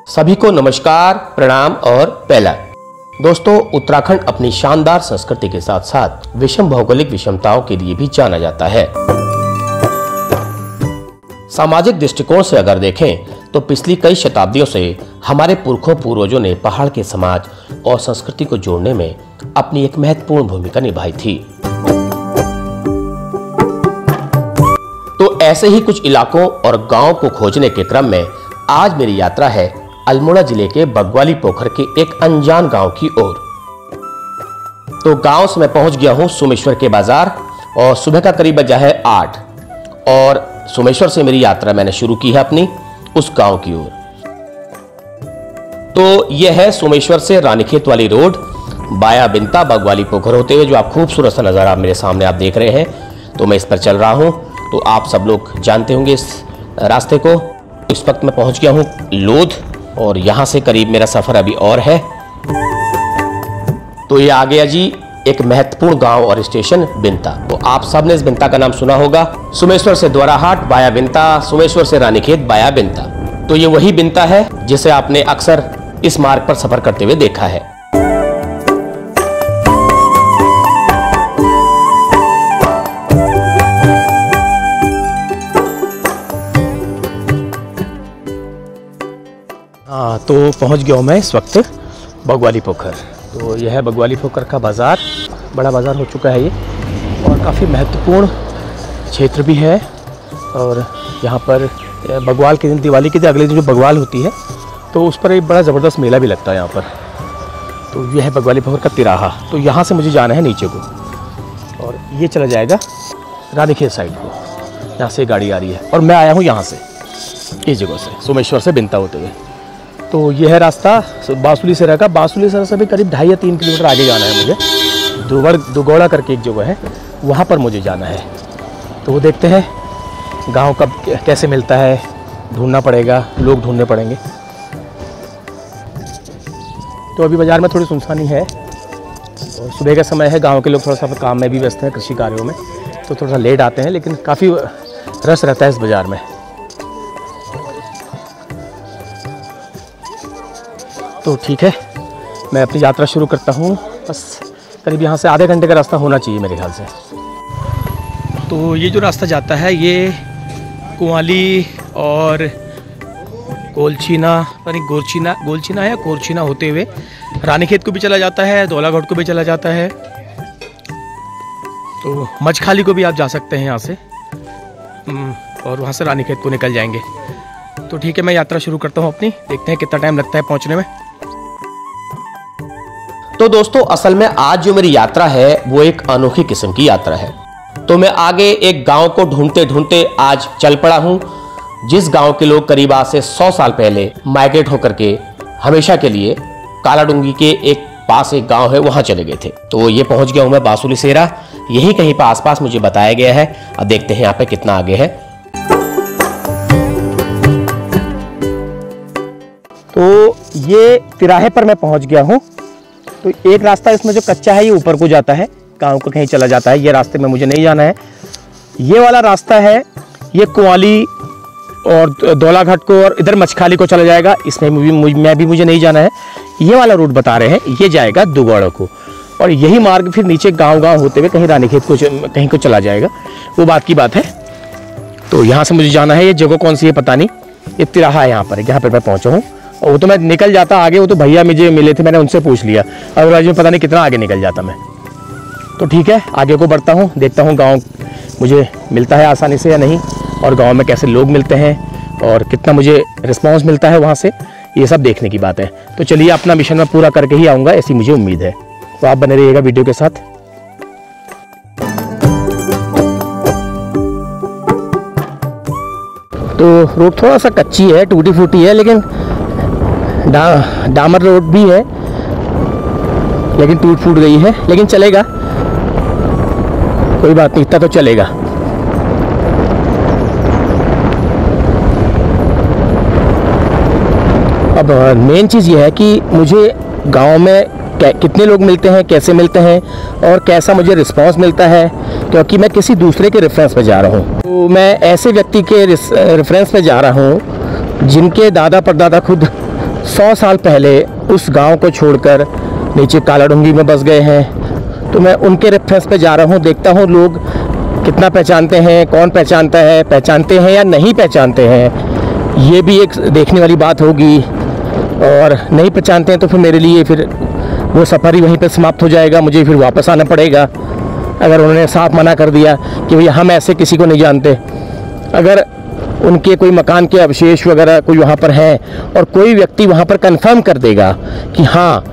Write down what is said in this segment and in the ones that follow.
सभी को नमस्कार, प्रणाम और पहला। दोस्तों, उत्तराखंड अपनी शानदार संस्कृति के साथ साथ विषम भौगोलिक विषमताओं के लिए भी जाना जाता है। सामाजिक दृष्टिकोण से अगर देखें तो पिछली कई शताब्दियों से हमारे पुरखों पूर्वजों ने पहाड़ के समाज और संस्कृति को जोड़ने में अपनी एक महत्वपूर्ण भूमिका निभाई थी। तो ऐसे ही कुछ इलाकों और गांवों को खोजने के क्रम में आज मेरी यात्रा है अल्मोड़ा जिले के बग्वाली पोखर के एक अनजान गांव की ओर। तो गांव से मैं पहुंच गया हूं सोमेश्वर के बाजार और सुबह का करीब बजा है 8 और सोमेश्वर से मेरी यात्रा मैंने शुरू की है अपनी उस गांव की ओर। तो यह है सोमेश्वर से रानीखेत वाली रोड बाया बिंता बग्वाली पोखर होते हुए जो आप खूबसूरत सा नज़ारा मेरे सामने आप देख रहे हैं। तो मैं इस पर चल रहा हूं, तो आप सब लोग जानते होंगे इस रास्ते को। इस वक्त मैं पहुंच गया हूं लोध और यहां से करीब मेरा सफर अभी और है। तो ये आ गया जी एक महत्वपूर्ण गांव और स्टेशन बिंता। तो आप सब ने इस बिंता का नाम सुना होगा। सोमेश्वर से द्वाराहाट बाया बिंता, सोमेश्वर से रानीखेत बाया बिंता। तो ये वही बिंता है जिसे आपने अक्सर इस मार्ग पर सफर करते हुए देखा है। हाँ, तो पहुंच गया हूँ मैं इस वक्त बग्वाली पोखर। तो यह है बग्वाली पोखर का बाज़ार, बड़ा बाज़ार हो चुका है ये और काफ़ी महत्वपूर्ण क्षेत्र भी है। और यहाँ पर बग्वाल के दिन, दिवाली के दिन अगले दिन जो बग्वाल होती है तो उस पर एक बड़ा ज़बरदस्त मेला भी लगता है यहाँ पर। तो यह है बग्वाली पोखर का तिराहा। तो यहाँ से मुझे जाना है नीचे को और ये चला जाएगा रानीखेत साइड को। यहाँ से गाड़ी आ रही है और मैं आया हूँ यहाँ से इस जगह से सोमेश्वर से बिंता होते हुए। तो यह है रास्ता बांसुली सेरा का। बांसुली सेरा से भी करीब 2.5 या 3 किलोमीटर आगे जाना है मुझे। दुगौड़ा करके एक जगह है, वहाँ पर मुझे जाना है। तो वो देखते हैं गांव कब कैसे मिलता है, ढूंढना पड़ेगा, लोग ढूंढने पड़ेंगे। तो अभी बाज़ार में थोड़ी सुनसानी है और सुबह का समय है, गांव के लोग थोड़ा सा काम में भी व्यस्त हैं, कृषि कार्यों में, तो थोड़ा सा लेट आते हैं, लेकिन काफ़ी रस रहता है इस बाज़ार में। तो ठीक है, मैं अपनी यात्रा शुरू करता हूँ। बस करीब यहाँ से आधे घंटे का रास्ता होना चाहिए मेरे ख्याल से। तो ये जो रास्ता जाता है ये कुआली और गोलचीना, यानी गोलचीना है या कोरचीना होते हुए रानीखेत को भी चला जाता है, धौलाघाट को भी चला जाता है। तो मचखाली को भी आप जा सकते हैं यहाँ से और वहाँ से रानीखेत को निकल जाएंगे। तो ठीक है, मैं यात्रा शुरू करता हूँ अपनी, देखते हैं कितना टाइम लगता है पहुँचने में। तो दोस्तों, असल में आज जो मेरी यात्रा है वो एक अनोखी किस्म की यात्रा है। तो मैं आगे एक गांव को ढूंढते ढूंढते आज चल पड़ा हूं, जिस गांव के लोग करीब आज से 100 साल पहले माइग्रेट होकर के हमेशा के लिए कालाडूंगी के एक पास एक गांव है वहां चले गए थे। तो ये पहुंच गया हूं मैं बांसुली सेरा, यही कहीं पर आसपास मुझे बताया गया है। अब देखते हैं यहाँ पे कितना आगे है। तो ये तिराहे पर मैं पहुंच गया हूं। तो एक रास्ता इसमें जो कच्चा है ये ऊपर को जाता है, गांव को कहीं चला जाता है। ये रास्ते में मुझे नहीं जाना है। ये वाला रास्ता है ये कुआली और धौलाघाट को और इधर मचखाली को चला जाएगा, इसमें मुझे नहीं जाना है। ये वाला रूट बता रहे हैं ये जाएगा दुगौड़ा को और यही मार्ग फिर नीचे गांव होते हुए कहीं रानीखेत को कहीं को चला जाएगा, वो बात की बात है। तो यहाँ से मुझे जाना है। ये जगह कौन सी है पता नहीं, ये तिराहा है यहाँ पर मैं पहुँचा हूँ। और वो तो मैं निकल जाता आगे, वो तो भैया मुझे मिले थे, मैंने उनसे पूछ लिया, अदरवाइज में पता नहीं कितना आगे निकल जाता मैं। तो ठीक है, आगे को बढ़ता हूँ, देखता हूँ गांव मुझे मिलता है आसानी से या नहीं, और गांव में कैसे लोग मिलते हैं और कितना मुझे रिस्पांस मिलता है वहाँ से, ये सब देखने की बात है। तो चलिए, अपना मिशन मैं पूरा करके ही आऊँगा, ऐसी मुझे उम्मीद है। तो आप बने रहिएगा वीडियो के साथ। तो रोड थोड़ा सा कच्ची है, टूटी फूटी है, लेकिन डामर रोड भी है, लेकिन टूट फूट गई है, लेकिन चलेगा, कोई बात नहीं, इतना तो चलेगा। अब मेन चीज़ ये है कि मुझे गांव में कितने लोग मिलते हैं, कैसे मिलते हैं और कैसा मुझे रिस्पांस मिलता है, क्योंकि मैं किसी दूसरे के रेफरेंस पे जा रहा हूँ। तो मैं ऐसे व्यक्ति के रेफरेंस पे जा रहा हूँ जिनके दादा परदादा खुद 100 साल पहले उस गांव को छोड़कर नीचे कालाडूंगी में बस गए हैं। तो मैं उनके रेफरेंस पे जा रहा हूँ, देखता हूँ लोग कितना पहचानते हैं, कौन पहचानता है, पहचानते हैं या नहीं पहचानते हैं। ये भी एक देखने वाली बात होगी। और नहीं पहचानते हैं तो फिर मेरे लिए फिर वो सफ़र ही वहीं पे समाप्त हो जाएगा, मुझे फिर वापस आना पड़ेगा। अगर उन्होंने साफ मना कर दिया कि भैया हम ऐसे किसी को नहीं जानते, अगर उनके कोई मकान के अवशेष वगैरह कोई वहाँ पर हैं और कोई व्यक्ति वहाँ पर कंफर्म कर देगा कि हाँ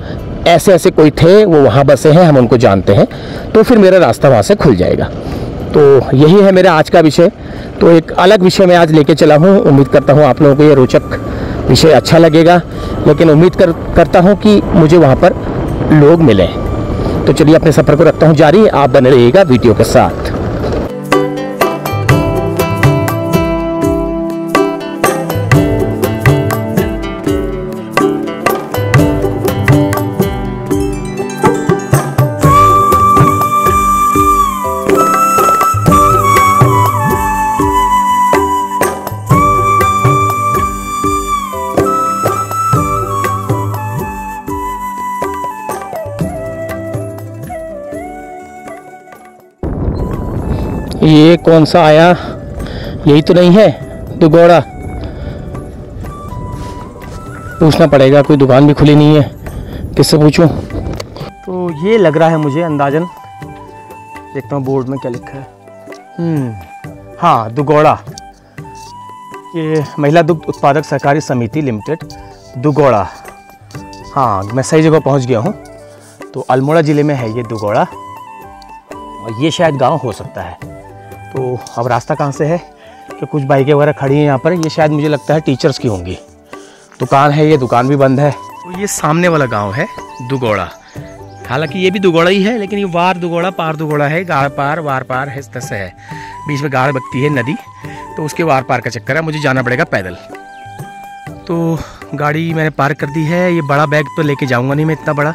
ऐसे ऐसे कोई थे, वो वहाँ बसे हैं, हम उनको जानते हैं, तो फिर मेरा रास्ता वहाँ से खुल जाएगा। तो यही है मेरा आज का विषय। तो एक अलग विषय मैं आज लेके चला हूँ। उम्मीद करता हूँ आप लोगों को ये रोचक विषय अच्छा लगेगा, लेकिन उम्मीद करता हूँ कि मुझे वहाँ पर लोग मिले। तो चलिए अपने सफ़र को रखता हूँ जारी, आप बने रहिएगा वीडियो के साथ। ये कौन सा आया, यही तो नहीं है दुगोड़ा? पूछना पड़ेगा, कोई दुकान भी खुली नहीं है, किससे पूछूं? तो ये लग रहा है मुझे अंदाजन, देखता हूँ बोर्ड में क्या लिखा है। हाँ, दुगोड़ा, ये महिला दुग्ध उत्पादक सहकारी समिति लिमिटेड दुगोड़ा। हाँ, मैं सही जगह पहुँच गया हूँ। तो अल्मोड़ा ज़िले में है ये दुगोड़ा, और ये शायद गांव हो सकता है। तो अब रास्ता कहाँ से है कि कुछ बाइकें वगैरह खड़ी हैं यहाँ पर, ये शायद मुझे लगता है टीचर्स की होंगी। दुकान है, ये दुकान भी बंद है। तो ये सामने वाला गांव है दुगोड़ा। हालांकि ये भी दुगोड़ा ही है, लेकिन ये वार दुगोड़ा पार दुगोड़ा है, गाड़ पार वार पार है, इस तरह से है। बीच में गाड़ बगती है नदी, तो उसके वार पार का चक्कर है, मुझे जाना पड़ेगा पैदल। तो गाड़ी मैंने पार्क कर दी है। ये बड़ा बैग तो लेके जाऊँगा नहीं मैं, इतना बड़ा,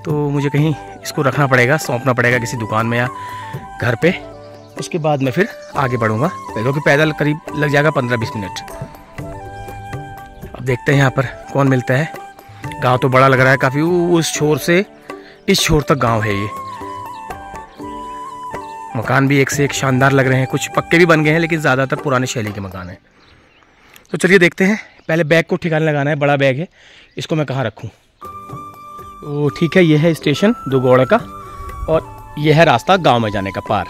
तो मुझे कहीं इसको रखना पड़ेगा, सौंपना पड़ेगा किसी दुकान में या घर पे। उसके बाद मैं फिर आगे बढ़ूंगा, क्योंकि पैदल करीब लग जाएगा 15-20 मिनट। अब देखते हैं यहाँ पर कौन मिलता है। गांव तो बड़ा लग रहा है काफ़ी, उस छोर से इस छोर तक गांव है। ये मकान भी एक से एक शानदार लग रहे हैं, कुछ पक्के भी बन गए हैं, लेकिन ज़्यादातर पुराने शैली के मकान हैं। तो चलिए देखते हैं। पहले बैग को ठिकाने लगाना है, बड़ा बैग है, इसको मैं कहाँ रखूँ? तो ठीक है, ये है स्टेशन दुगोड़ा का, और यह है रास्ता गांव में जाने का पार।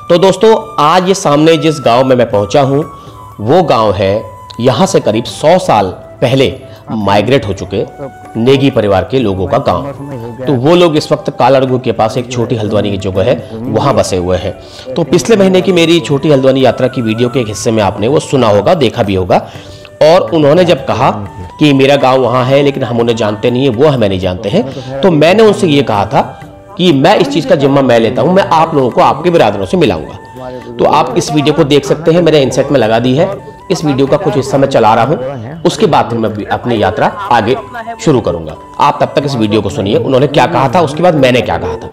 तो दोस्तों, आज ये सामने जिस गांव में मैं पहुंचा हूं, वो गांव है यहाँ से करीब 100 साल पहले माइग्रेट हो चुके नेगी परिवार के लोगों का गांव। तो वो लोग इस वक्त कालाडूंगी के पास एक छोटी हल्द्वानी की जगह है, वहां बसे हुए हैं। तो पिछले महीने की मेरी छोटी हल्द्वानी यात्रा की वीडियो के एक हिस्से में आपने वो सुना होगा, देखा भी होगा। और उन्होंने जब कहा कि मेरा गाँव वहाँ है लेकिन हम उन्हें जानते नहीं है, वो हमें नहीं जानते हैं, तो मैंने उनसे ये कहा था कि मैं इस चीज का जिम्मा मैं लेता हूं, मैं आप लोगों को आपके बिरादरों से मिलाऊंगा। तो आप इस वीडियो को देख सकते हैं, मैंने इनसेट में लगा दी है। इस वीडियो का कुछ हिस्सा मैं चला रहा हूं, उसके बाद फिर मैं अपनी यात्रा आगे शुरू करूंगा। आप तब तक इस वीडियो को सुनिए, उन्होंने क्या कहा था, उसके बाद मैंने क्या कहा था।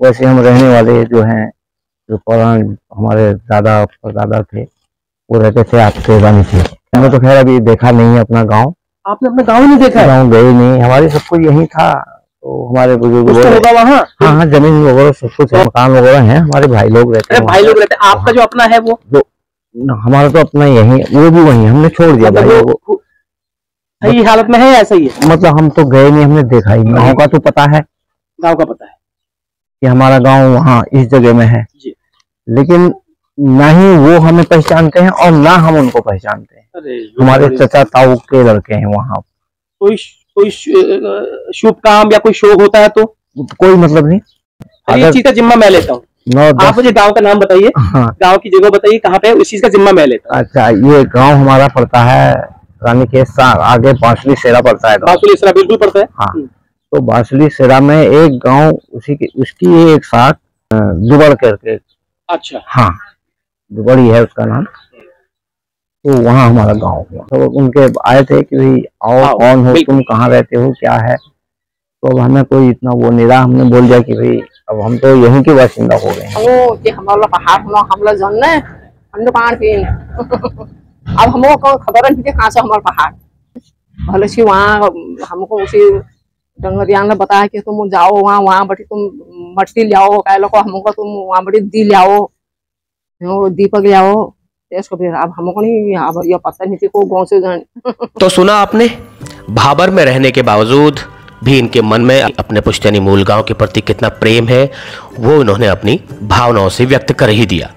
वैसे हम रहने वाले जो हैं, जो पुराने हमारे दादा परदादा थे, वो रहते थे आपके बानी थे। हमने तो खैर अभी देखा नहीं है अपना गाँव। आपने अपना गाँव नहीं देखा? गाँव गए नहीं, हमारे सब कुछ यही था। तो हमारे बुजुर्ग होगा वहाँ। हाँ, जमीन वगैरह सब कुछ है, मकान वगैरह हैं, हमारे भाई लोग रहते हैं। भाई लोग रहते हैं, आपका जो अपना है वो? जो हमारा तो अपना यही, वो भी वही, हमने छोड़ दिया भाई वो। सही हालत में है, ऐसा ही है? मतलब हम तो गए नहीं, हमने देखा ही। गाँव का तो पता है, गाँव का पता है कि हमारा गाँव वहाँ इस जगह में है, लेकिन ना ही वो हमें पहचानते हैं और ना हम उनको पहचानते हैं। हमारे चचा ताऊ के लड़के हैं वहाँ। कोई शुभ काम या कोई शोक होता है तो कोई मतलब नहीं, इस चीज का जिम्मा मैं लेता हूँ। आप मुझे गांव का नाम बताइए। हाँ। गांव की जगह बताइए कहाँ पे, इस चीज का जिम्मा मैं लेता हूँ। अच्छा, ये गांव हमारा पड़ता है रानी के आगे बांसुली सेरा पड़ता है। बांसुली सेरा बिल्कुल पड़ता है। हाँ, तो बांसुली सेरा में एक गांव उसकी एक साथ दुबड़ करके। अच्छा। हाँ, दुबड़ी है उसका नाम। तो वहाँ हमारा गांव हुआ। तो उनके आए थे कि भाई आओ, कौन हो तुम, कहाँ रहते हो, क्या है। तो अब हमें कोई इतना वो नहीं रहा, हमने बोल दिया कि भाई अब हम तो यहीं के बाशिंदा हो गए हैं। अब हमको खबर नहीं कहाँ से हमारे पहाड़ भले से वहाँ हमको उसी डंगरियान ने बताया कि तुम जाओ वहाँ बटी तुम मट्टी ले आओ कह लो हमको तुम वहाँ बटी दी ले आओ दीपक ले आओ इसको फिर अब हमको नहीं अब ये पता नहीं थी को गाँव से जाने। तो सुना आपने, भाबर में रहने के बावजूद भी इनके मन में अपने पुश्तैनी मूल गांव के प्रति कितना प्रेम है वो इन्होंने अपनी भावनाओं से व्यक्त कर ही दिया।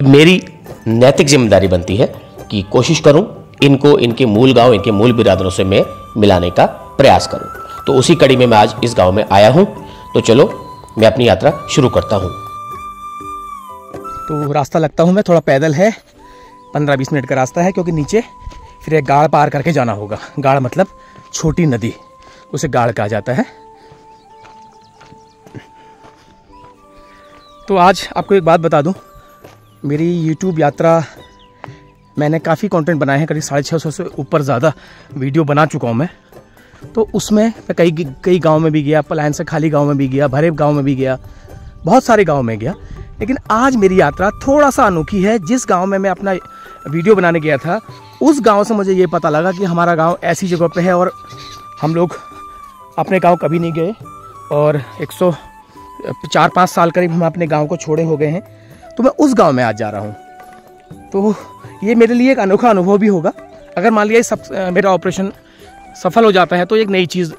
मेरी नैतिक जिम्मेदारी बनती है कि कोशिश करूं इनको इनके मूल गांव, इनके मूल बिरादरों से मैं मिलाने का प्रयास करूं। तो उसी कड़ी में मैं आज इस गांव में आया हूं। तो चलो मैं अपनी यात्रा शुरू करता हूं। तो रास्ता लगता हूं मैं थोड़ा पैदल है, 15-20 मिनट का रास्ता है, क्योंकि नीचे फिर एक गाड़ पार करके जाना होगा। गाड़ मतलब छोटी नदी, उसे गाड़ कहा जाता है। तो आज आपको एक बात बता दूं, मेरी YouTube यात्रा मैंने काफ़ी कंटेंट बनाए हैं, करीब 650 से ऊपर ज़्यादा वीडियो बना चुका हूं मैं। तो उसमें मैं कई गांव में भी गया, पलायन से खाली गांव में भी गया, भरेब गांव में भी गया, बहुत सारे गांव में गया। लेकिन आज मेरी यात्रा थोड़ा सा अनोखी है। जिस गांव में मैं अपना वीडियो बनाने गया था, उस गांव से मुझे ये पता लगा कि हमारा गांव ऐसी जगह पे है और हम लोग अपने गांव कभी नहीं गए और 104-5 साल करीब हम अपने गांव को छोड़े हो गए हैं। तो मैं उस गांव में आज जा रहा हूं। तो ये मेरे लिए एक अनोखा अनुभव भी होगा। अगर मान लिया मेरा ऑपरेशन सफल हो जाता है तो एक नई चीज़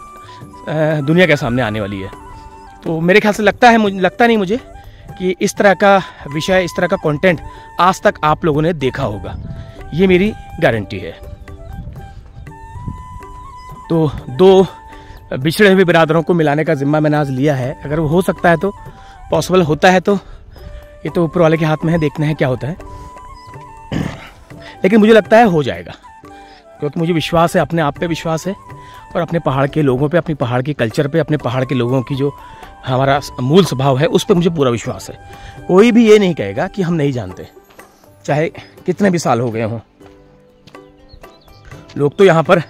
दुनिया के सामने आने वाली है। तो मेरे ख्याल से लगता नहीं मुझे कि इस तरह का विषय, इस तरह का कंटेंट आज तक आप लोगों ने देखा होगा, ये मेरी गारंटी है। तो दो बिछड़े हुए बिरादरों को मिलाने का जिम्मा मैंने आज लिया है। अगर वो हो सकता है तो, पॉसिबल होता है तो ये तो ऊपर वाले के हाथ में है, देखना है क्या होता है। लेकिन मुझे लगता है हो जाएगा, क्योंकि मुझे विश्वास है, अपने आप पे विश्वास है और अपने पहाड़ के लोगों पे, अपनी पहाड़ की कल्चर पे, अपने पहाड़ के लोगों की जो हमारा मूल स्वभाव है उस पर मुझे पूरा विश्वास है। कोई भी ये नहीं कहेगा कि हम नहीं जानते, चाहे कितने भी साल हो गए हों। लोग तो यहाँ पर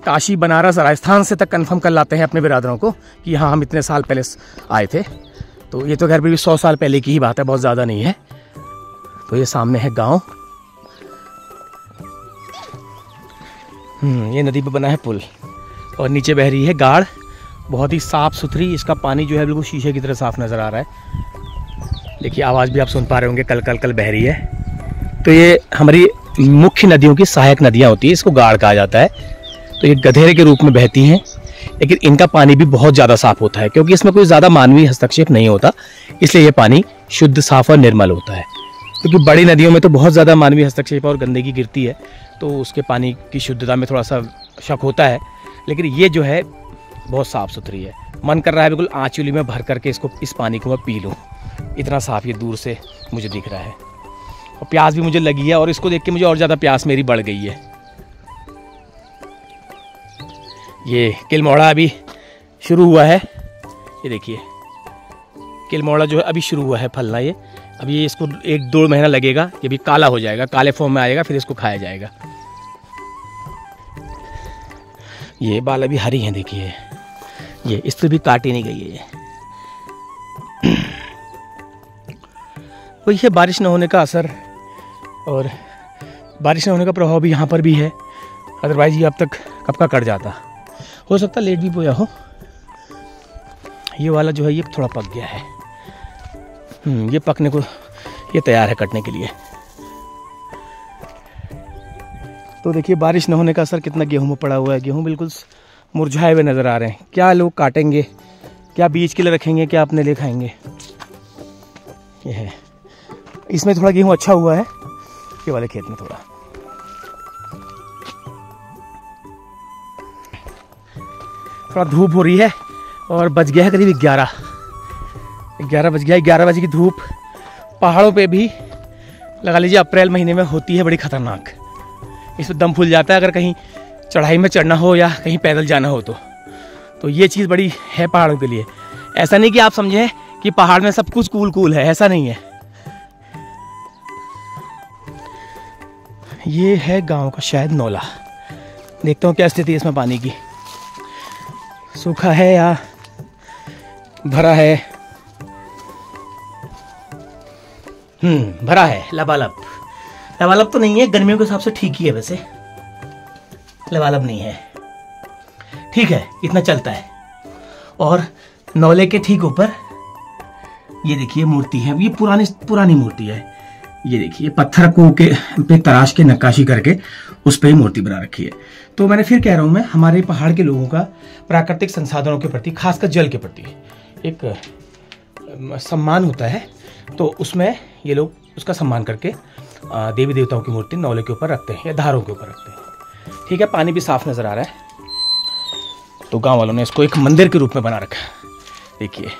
काशी, बनारस, राजस्थान से तक कंफर्म कर लाते हैं अपने बिरादरों को कि हाँ हम इतने साल पहले आए थे। तो ये तो खैर भी 100 साल पहले की ही बात है, बहुत ज़्यादा नहीं है। तो ये सामने है गांव। ये नदी पे बना है पुल और नीचे बह रही है गाड़, बहुत ही साफ़ सुथरी। इसका पानी जो है बिल्कुल शीशे की तरह साफ नज़र आ रहा है। देखिए आवाज़ भी आप सुन पा रहे होंगे, कल कल कल बह रही है। तो ये हमारी मुख्य नदियों की सहायक नदियाँ होती है, इसको गाड़ कहा जाता है। तो ये गधेरे के रूप में बहती हैं, लेकिन इनका पानी भी बहुत ज़्यादा साफ़ होता है, क्योंकि इसमें कोई ज़्यादा मानवीय हस्तक्षेप नहीं होता, इसलिए ये पानी शुद्ध, साफ़ और निर्मल होता है। क्योंकि बड़ी नदियों में तो बहुत ज़्यादा मानवीय हस्तक्षेप और गंदगी गिरती है, तो उसके पानी की शुद्धता में थोड़ा सा शक होता है। लेकिन ये जो है बहुत साफ़ सुथरी है। मन कर रहा है बिल्कुल आँचुली में भर करके इस पानी को मैं पी लूँ, इतना साफ़ ये दूर से मुझे दिख रहा है। और प्यास भी मुझे लगी है और इसको देख के मुझे और ज़्यादा प्यास मेरी बढ़ गई है। ये किलमौड़ा अभी शुरू हुआ है, ये देखिए किलमौड़ा जो है अभी शुरू हुआ है फलना। ये अभी इसको 1-2 महीना लगेगा, ये भी काला हो जाएगा, काले फॉर्म में आएगा, फिर इसको खाया जाएगा। ये बाल अभी हरी हैं, देखिए ये इस पर भी काटी नहीं गई है ये। वही है बारिश न होने का असर, और बारिश न होने का प्रभाव भी यहाँ पर भी है। अदरवाइज ये अब तक कब का कट जाता, हो सकता लेट भी बोया हो। ये वाला जो है ये थोड़ा पक गया है, ये पकने को ये तैयार है कटने के लिए। तो देखिए बारिश न होने का असर कितना गेहूं में पड़ा हुआ है। गेहूं बिल्कुल मुरझाए हुए नज़र आ रहे हैं। क्या लोग काटेंगे, क्या बीज के लिए रखेंगे, क्या अपने लिए खाएंगे। ये है, इसमें थोड़ा गेहूं अच्छा हुआ है, ये वाले खेत में थोड़ा धूप हो रही है और बज गया है करीब 11 बज गया। 11 बजे की धूप पहाड़ों पे भी लगा लीजिए अप्रैल महीने में होती है बड़ी खतरनाक। इसमें दम फूल जाता है अगर कहीं चढ़ाई में चढ़ना हो या कहीं पैदल जाना हो तो ये चीज़ बड़ी है पहाड़ों के लिए। ऐसा नहीं कि आप समझें कि पहाड़ में सब कुछ कूल है, ऐसा नहीं है। ये है गांव का शायद नौला। देखता हूँ क्या स्थिति है इसमें पानी की, सूखा है या भरा है। भरा है लबालब। लबालब तो नहीं है, गर्मियों के हिसाब से ठीक ही है, वैसे लबालब नहीं है, ठीक है, इतना चलता है। और नौले के ठीक ऊपर ये देखिए मूर्ति है, ये पुरानी मूर्ति है। ये देखिए पत्थर को पे तराश के नक्काशी करके उस पे ही मूर्ति बना रखी है। तो मैंने फिर कह रहा हूँ, मैं हमारे पहाड़ के लोगों का प्राकृतिक संसाधनों के प्रति, खासकर जल के प्रति एक सम्मान होता है। तो उसमें ये लोग उसका सम्मान करके देवी देवताओं की मूर्ति नौले के ऊपर रखते हैं या धारों के ऊपर रखते हैं। ठीक है, पानी भी साफ नजर आ रहा है। तो गांव वालों ने इसको एक मंदिर के रूप में बना रखा है। देखिए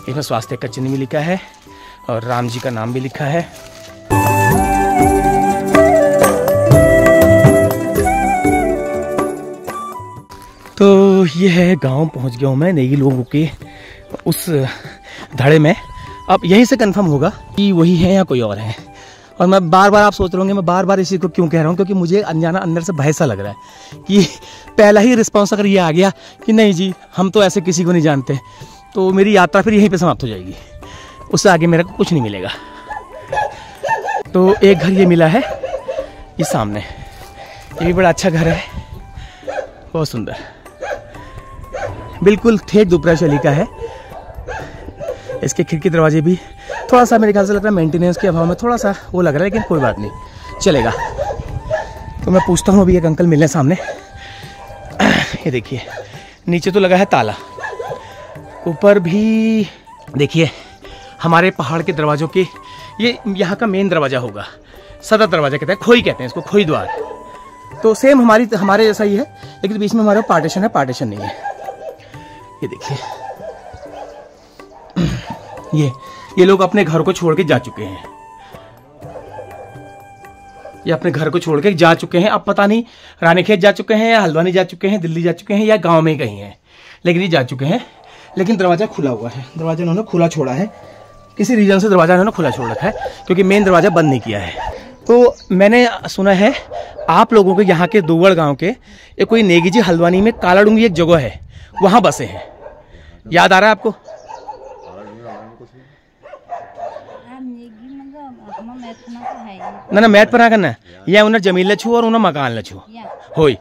इसमें स्वास्थ्य का चिन्ह भी लिखा है और राम जी का नाम भी लिखा है। तो ये है गांव, पहुंच गया हूं मैं नेगी लोगों के उस धड़े में। अब यहीं से कंफर्म होगा कि वही है या कोई और है। और मैं बार बार, आप सोच रहे होंगे मैं बार बार इसी को क्यों कह रहा हूँ, क्योंकि मुझे अनजाना अंदर से भय सा लग रहा है कि पहला ही रिस्पॉन्स अगर ये आ गया कि नहीं जी हम तो ऐसे किसी को नहीं जानते, तो मेरी यात्रा फिर यहीं पे समाप्त हो जाएगी, उससे आगे मेरे को कुछ नहीं मिलेगा। तो एक घर ये मिला है, ये सामने, ये भी बड़ा अच्छा घर है, बहुत सुंदर, बिल्कुल ठेठ दुपरा शैली का है। इसके खिड़की दरवाजे भी थोड़ा सा मेरे ख्याल से लग रहा है मेंटेनेंस के अभाव में थोड़ा सा वो लग रहा है, लेकिन कोई बात नहीं, चलेगा। तो मैं पूछता हूँ अभी एक अंकल मिलने सामने। ये देखिए नीचे तो लगा है ताला, ऊपर भी देखिए हमारे पहाड़ के दरवाजों के, ये यहाँ का मेन दरवाजा होगा, सदर दरवाजा कहते हैं, खोई कहते हैं इसको, खोई द्वार। तो सेम हमारे जैसा ही है, लेकिन बीच में हमारे पार्टीशन है, पार्टीशन नहीं है। ये देखिए ये लोग अपने घर को छोड़ के जा चुके हैं, ये अपने घर को छोड़ के जा चुके हैं। अब पता नहीं रानीखेत जा चुके हैं या हल्द्वानी जा चुके हैं, दिल्ली जा चुके हैं या गांव में ही कहीं हैं, लेकिन ये जा चुके हैं। लेकिन दरवाजा खुला हुआ है, दरवाजा इन्होंने खुला छोड़ा है, किसी रीजन से दरवाजा इन्होंने खुला छोड़ रखा है, क्योंकि मेन दरवाजा बंद नहीं किया है। तो मैंने सुना है आप लोगों के यहाँ के दोगड़ गाँव के एक कोई नेगी जी हल्द्वानी में कालाडूंगी एक जगह है, वहाँ बसे हैं, याद आ रहा है आपको? ना मैट पर करना है, या उन्हें जमीन लछू और उन्हें मकान लछू होई।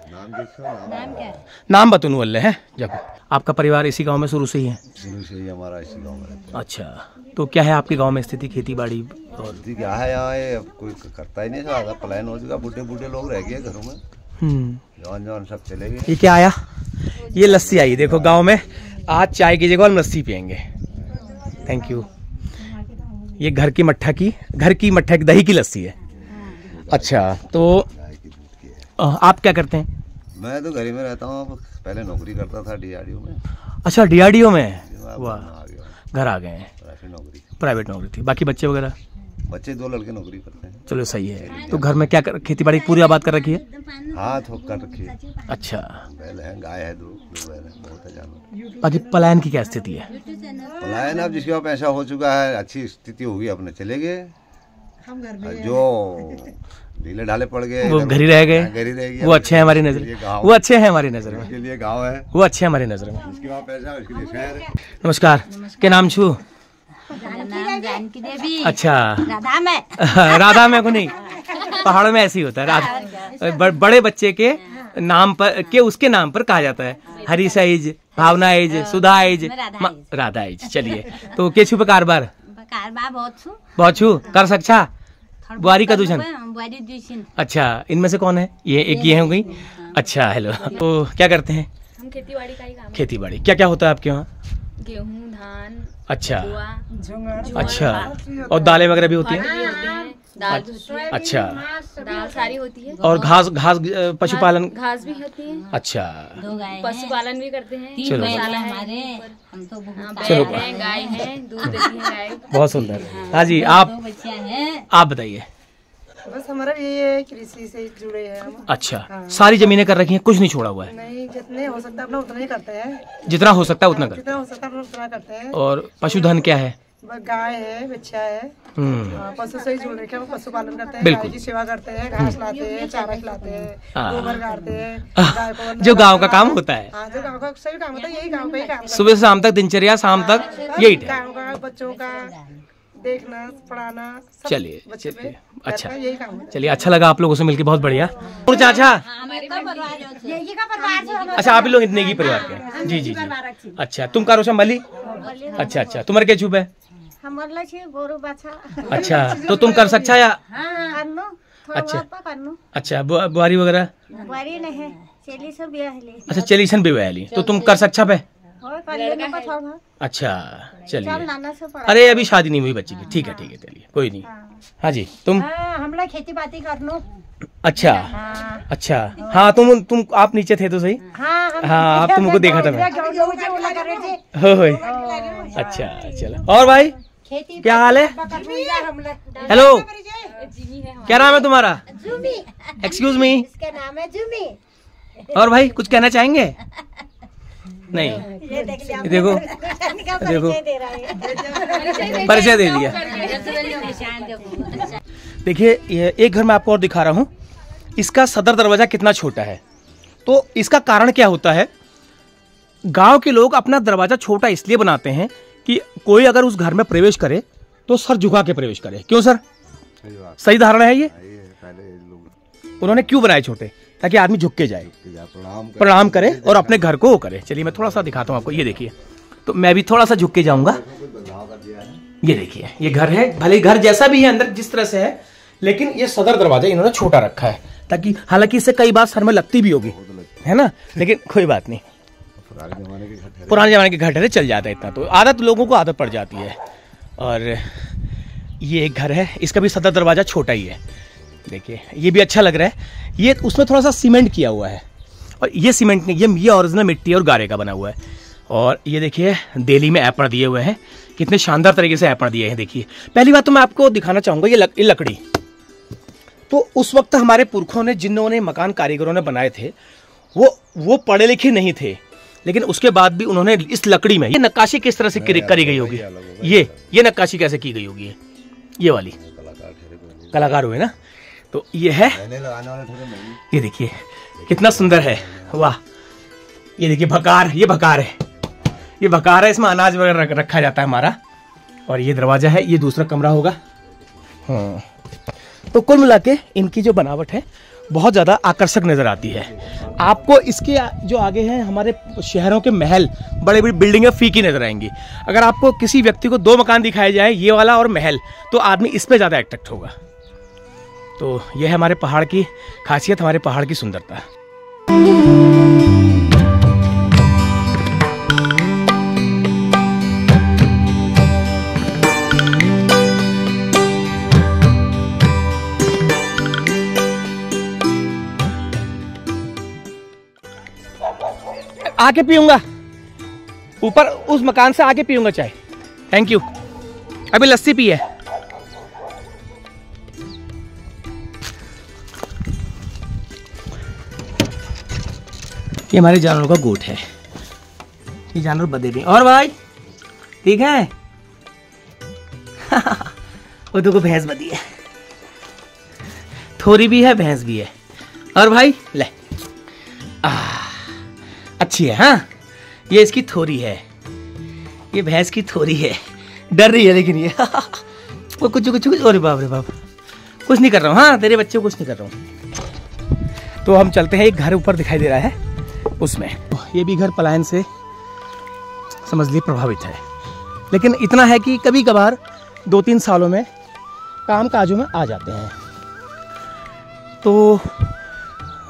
नाम बतून वाले है। जब आपका परिवार इसी गांव में शुरू से ही है? शुरू से ही हमारा इसी गांव में। अच्छा, तो क्या है आपके गांव में स्थिति, खेती बाड़ी? और क्या है यहाँ, ये कोई करता ही नहीं, ज्यादा पलायन हो चुका, बूढ़े लोग रह गए घरों में, जवान सब चले गए। ये क्या आया? ये लस्सी आई, देखो गाँव में आज चाय की जगह लस्सी पियेंगे। Thank you. ये घर की मट्ठा की दही की लस्सी है। अच्छा, तो आप क्या करते हैं? मैं तो घर ही में रहता हूँ, पहले नौकरी करता था डीआरडीओ में। अच्छा, डीआरडीओ में, वाह, घर आ गए हैं। प्राइवेट नौकरी थी। बाकी बच्चे वगैरह? बच्चे 2 लड़के नौकरी करते हैं। चलो सही है। तो घर में क्या खेती बाड़ी पूरी आबाद कर रखी है? हाँ, थोक कर रखी है। अच्छा, बैल है, गाय है, 2 बैल है, बहुत है जानवर। बाकी पलायन की क्या स्थिति है? पलायन अब जिसके पास पैसा हो चुका है, अच्छी स्थिति होगी, अपने चले गए। जो ढीले ढाले पड़ गए वो घर ही रह गए, वो अच्छे हैं हमारी नजर में, वो अच्छे हैं हमारी नजर में, उसके लिए गाँव है, वो अच्छे हैं हमारी नजर में। जिसके पास पैसा है उसके लिए शहर है। नमस्कार, क्या नाम छू? जानकी देवी। अच्छा, राधा में को नहीं, पहाड़ों में ऐसे ही होता है, राधा बड़े बच्चे के नाम पर उसके नाम पर कहा जाता है। हरीश आइज, भावना आइज, सुधा आइज, राधा आइज। चलिए, तो के छू पे कारबार बहुत छू कर सकछा बुआरी का दूषण। अच्छा, इनमें से कौन है ये? एक ये हो गई। अच्छा, हेलो। तो क्या करते हैं? हम खेती बाड़ी का ही काम। खेती बाड़ी क्या क्या होता है आपके वहाँ? गेहूँ, धान, अच्छा, जुआ, अच्छा, और दालें वगैरह भी होती हैं? दाल होती है। अच्छा, दाल सारी होती है। और घास पशुपालन? घास भी होती है। अच्छा, पशुपालन भी करते हैं। चलो, हमारे हम तो चलो, गाय है, दूध देती है गाय। बहुत सुंदर। हाँ जी, आप बताइए। बस हमारा यही है, कृषि से जुड़े हैं हम। अच्छा, सारी जमीनें कर रखी हैं, कुछ नहीं छोड़ा हुआ है? नहीं, जितने हो सकता है अपना उतना ही करते हैं। जितना हो सकता है उतना जितना हो सकता है अपना उतना करते हैं। और पशुधन क्या है? गाय है, बच्चा है, पशु से ही जुड़ रखे हैं, पशुपालन करते हैं, बिल्कुल। गाय की सेवा करते हैं, घास लाते हैं, चारा खिलाते हैं, गोबर गाड़ते हैं, गाय को जो गांव का काम होता है। हाँ, जो गाँव का सभी काम होता है, यही गाँव का ही काम। सुबह से शाम तक दिनचर्या, शाम तक यही है। गाँव का बच्चों का देखना पढ़ाना सब चलिए बच्चे पे चलिए, अच्छा रहता है, यही काम है। चलिए, अच्छा लगा आप लोगों से मिलकर, बहुत बढ़िया। और चाचा, अच्छा आप लोग इतने की परिवार के? जी जी जी, अच्छा तुम कारो मली? अच्छा अच्छा, तुम्हारे क्या चुप है? अच्छा, तो तुम कर सकता या? अच्छा अच्छा, बुआरी वगैरह? अच्छा, चेलीसन भी वैली, तो तुम कर सकता पे? अच्छा चलिए, अरे अभी शादी नहीं हुई बच्ची की, ठीक है चलिए, कोई नहीं। हाँ जी, तुम? हमला खेती बाती करनो। अच्छा अच्छा, हाँ तुम आप नीचे थे तो सही। हाँ आप तुमको देखा था मैं। हो अच्छा चलो, और भाई क्या हाल है? हेलो, क्या नाम है तुम्हारा? Excuse me. इसका नाम है जूमी। और भाई कुछ कहना चाहेंगे? नहीं, देखो देखो परिचय दे दिया। देखिए, एक घर मैं आपको और दिखा रहा हूँ। इसका सदर दरवाजा कितना छोटा है। तो इसका कारण क्या होता है, गांव के लोग अपना दरवाजा छोटा इसलिए बनाते हैं कि कोई अगर उस घर में प्रवेश करे तो सर झुका के प्रवेश करे। क्यों सर, सही धारणा है ये? उन्होंने क्यों बनाए छोटे? ताकि आदमी झुक के जाए, प्रणाम करे और अपने घर को करे। चलिए मैं थोड़ा सा दिखाता हूँ आपको, ये देखिए, तो मैं भी थोड़ा सा झुक के जाऊंगा। ये देखिए, ये घर है, भले घर जैसा भी है अंदर जिस तरह से है, लेकिन ये सदर दरवाजा इन्होंने छोटा रखा है, ताकि हालांकि इससे कई बार सर में लगती भी होगी, है ना, लेकिन कोई बात नहीं, पुराने जमाने के घर है, चल जाता है इतना, तो आदत लोगों को आदत पड़ जाती है। और ये एक घर है, इसका भी सदर दरवाजा छोटा ही है। देखिए ये भी अच्छा लग रहा है। ये उसमें थोड़ा सा सीमेंट किया हुआ है, और ये सीमेंट नहीं, ये ओरिजिनल मिट्टी और गारे का बना हुआ है। और ये देखिए देली में एप्पण दिए हुए हैं, कितने शानदार तरीके से एप्पण दिए हैं। देखिए पहली बात तो मैं आपको दिखाना चाहूँगा ये लकड़ी। तो उस वक्त हमारे पुरखों ने, जिन्होंने मकान कारीगरों ने बनाए थे, वो पढ़े लिखे नहीं थे, लेकिन उसके बाद भी उन्होंने इस लकड़ी में ये नक्काशी किस तरह से करी गई होगी, ये नक्काशी कैसे की गई होगी, ये वाली कलाकार हुए ना। तो ये है, ये देखिए कितना सुंदर है, वाह। ये देखिए भकार, ये भकार है, इसमें अनाज वगैरह रखा जाता है हमारा। और ये दरवाजा है, ये दूसरा कमरा होगा। हाँ, तो कुल मिला के इनकी जो बनावट है बहुत ज़्यादा आकर्षक नज़र आती है। आपको इसके जो आगे हैं हमारे शहरों के महल, बड़े बड़ी बिल्डिंगें फीकी नजर आएंगी। अगर आपको किसी व्यक्ति को 2 मकान दिखाए जाए, ये वाला और महल, तो आदमी इस पे ज़्यादा अट्रैक्ट होगा। तो यह है हमारे पहाड़ की खासियत, हमारे पहाड़ की सुंदरता। आके पीऊंगा, ऊपर उस मकान से आके पीऊंगा चाय। Thank you. अभी लस्सी पी है। ये हमारे जानवरों का गोट है, ये जानवर बदे। और भाई ठीक है? वो तो को भैंस बदी है, थोड़ी भी है, भैंस भी है। और भाई ले, अच्छी है। हाँ, ये इसकी थोड़ी है, ये भैंस की थोड़ी है, डर रही है लेकिन ये वो कुछ अरे बाप रे बाप, कुछ नहीं कर रहा हूँ। हाँ, तेरे बच्चे को कुछ नहीं कर रहा हूँ। तो हम चलते हैं, एक घर ऊपर दिखाई दे रहा है, उसमें। ये भी घर पलायन से समझ लीजिए प्रभावित है, लेकिन इतना है कि कभी कभार 2-3 सालों में काम काजों में आ जाते हैं। तो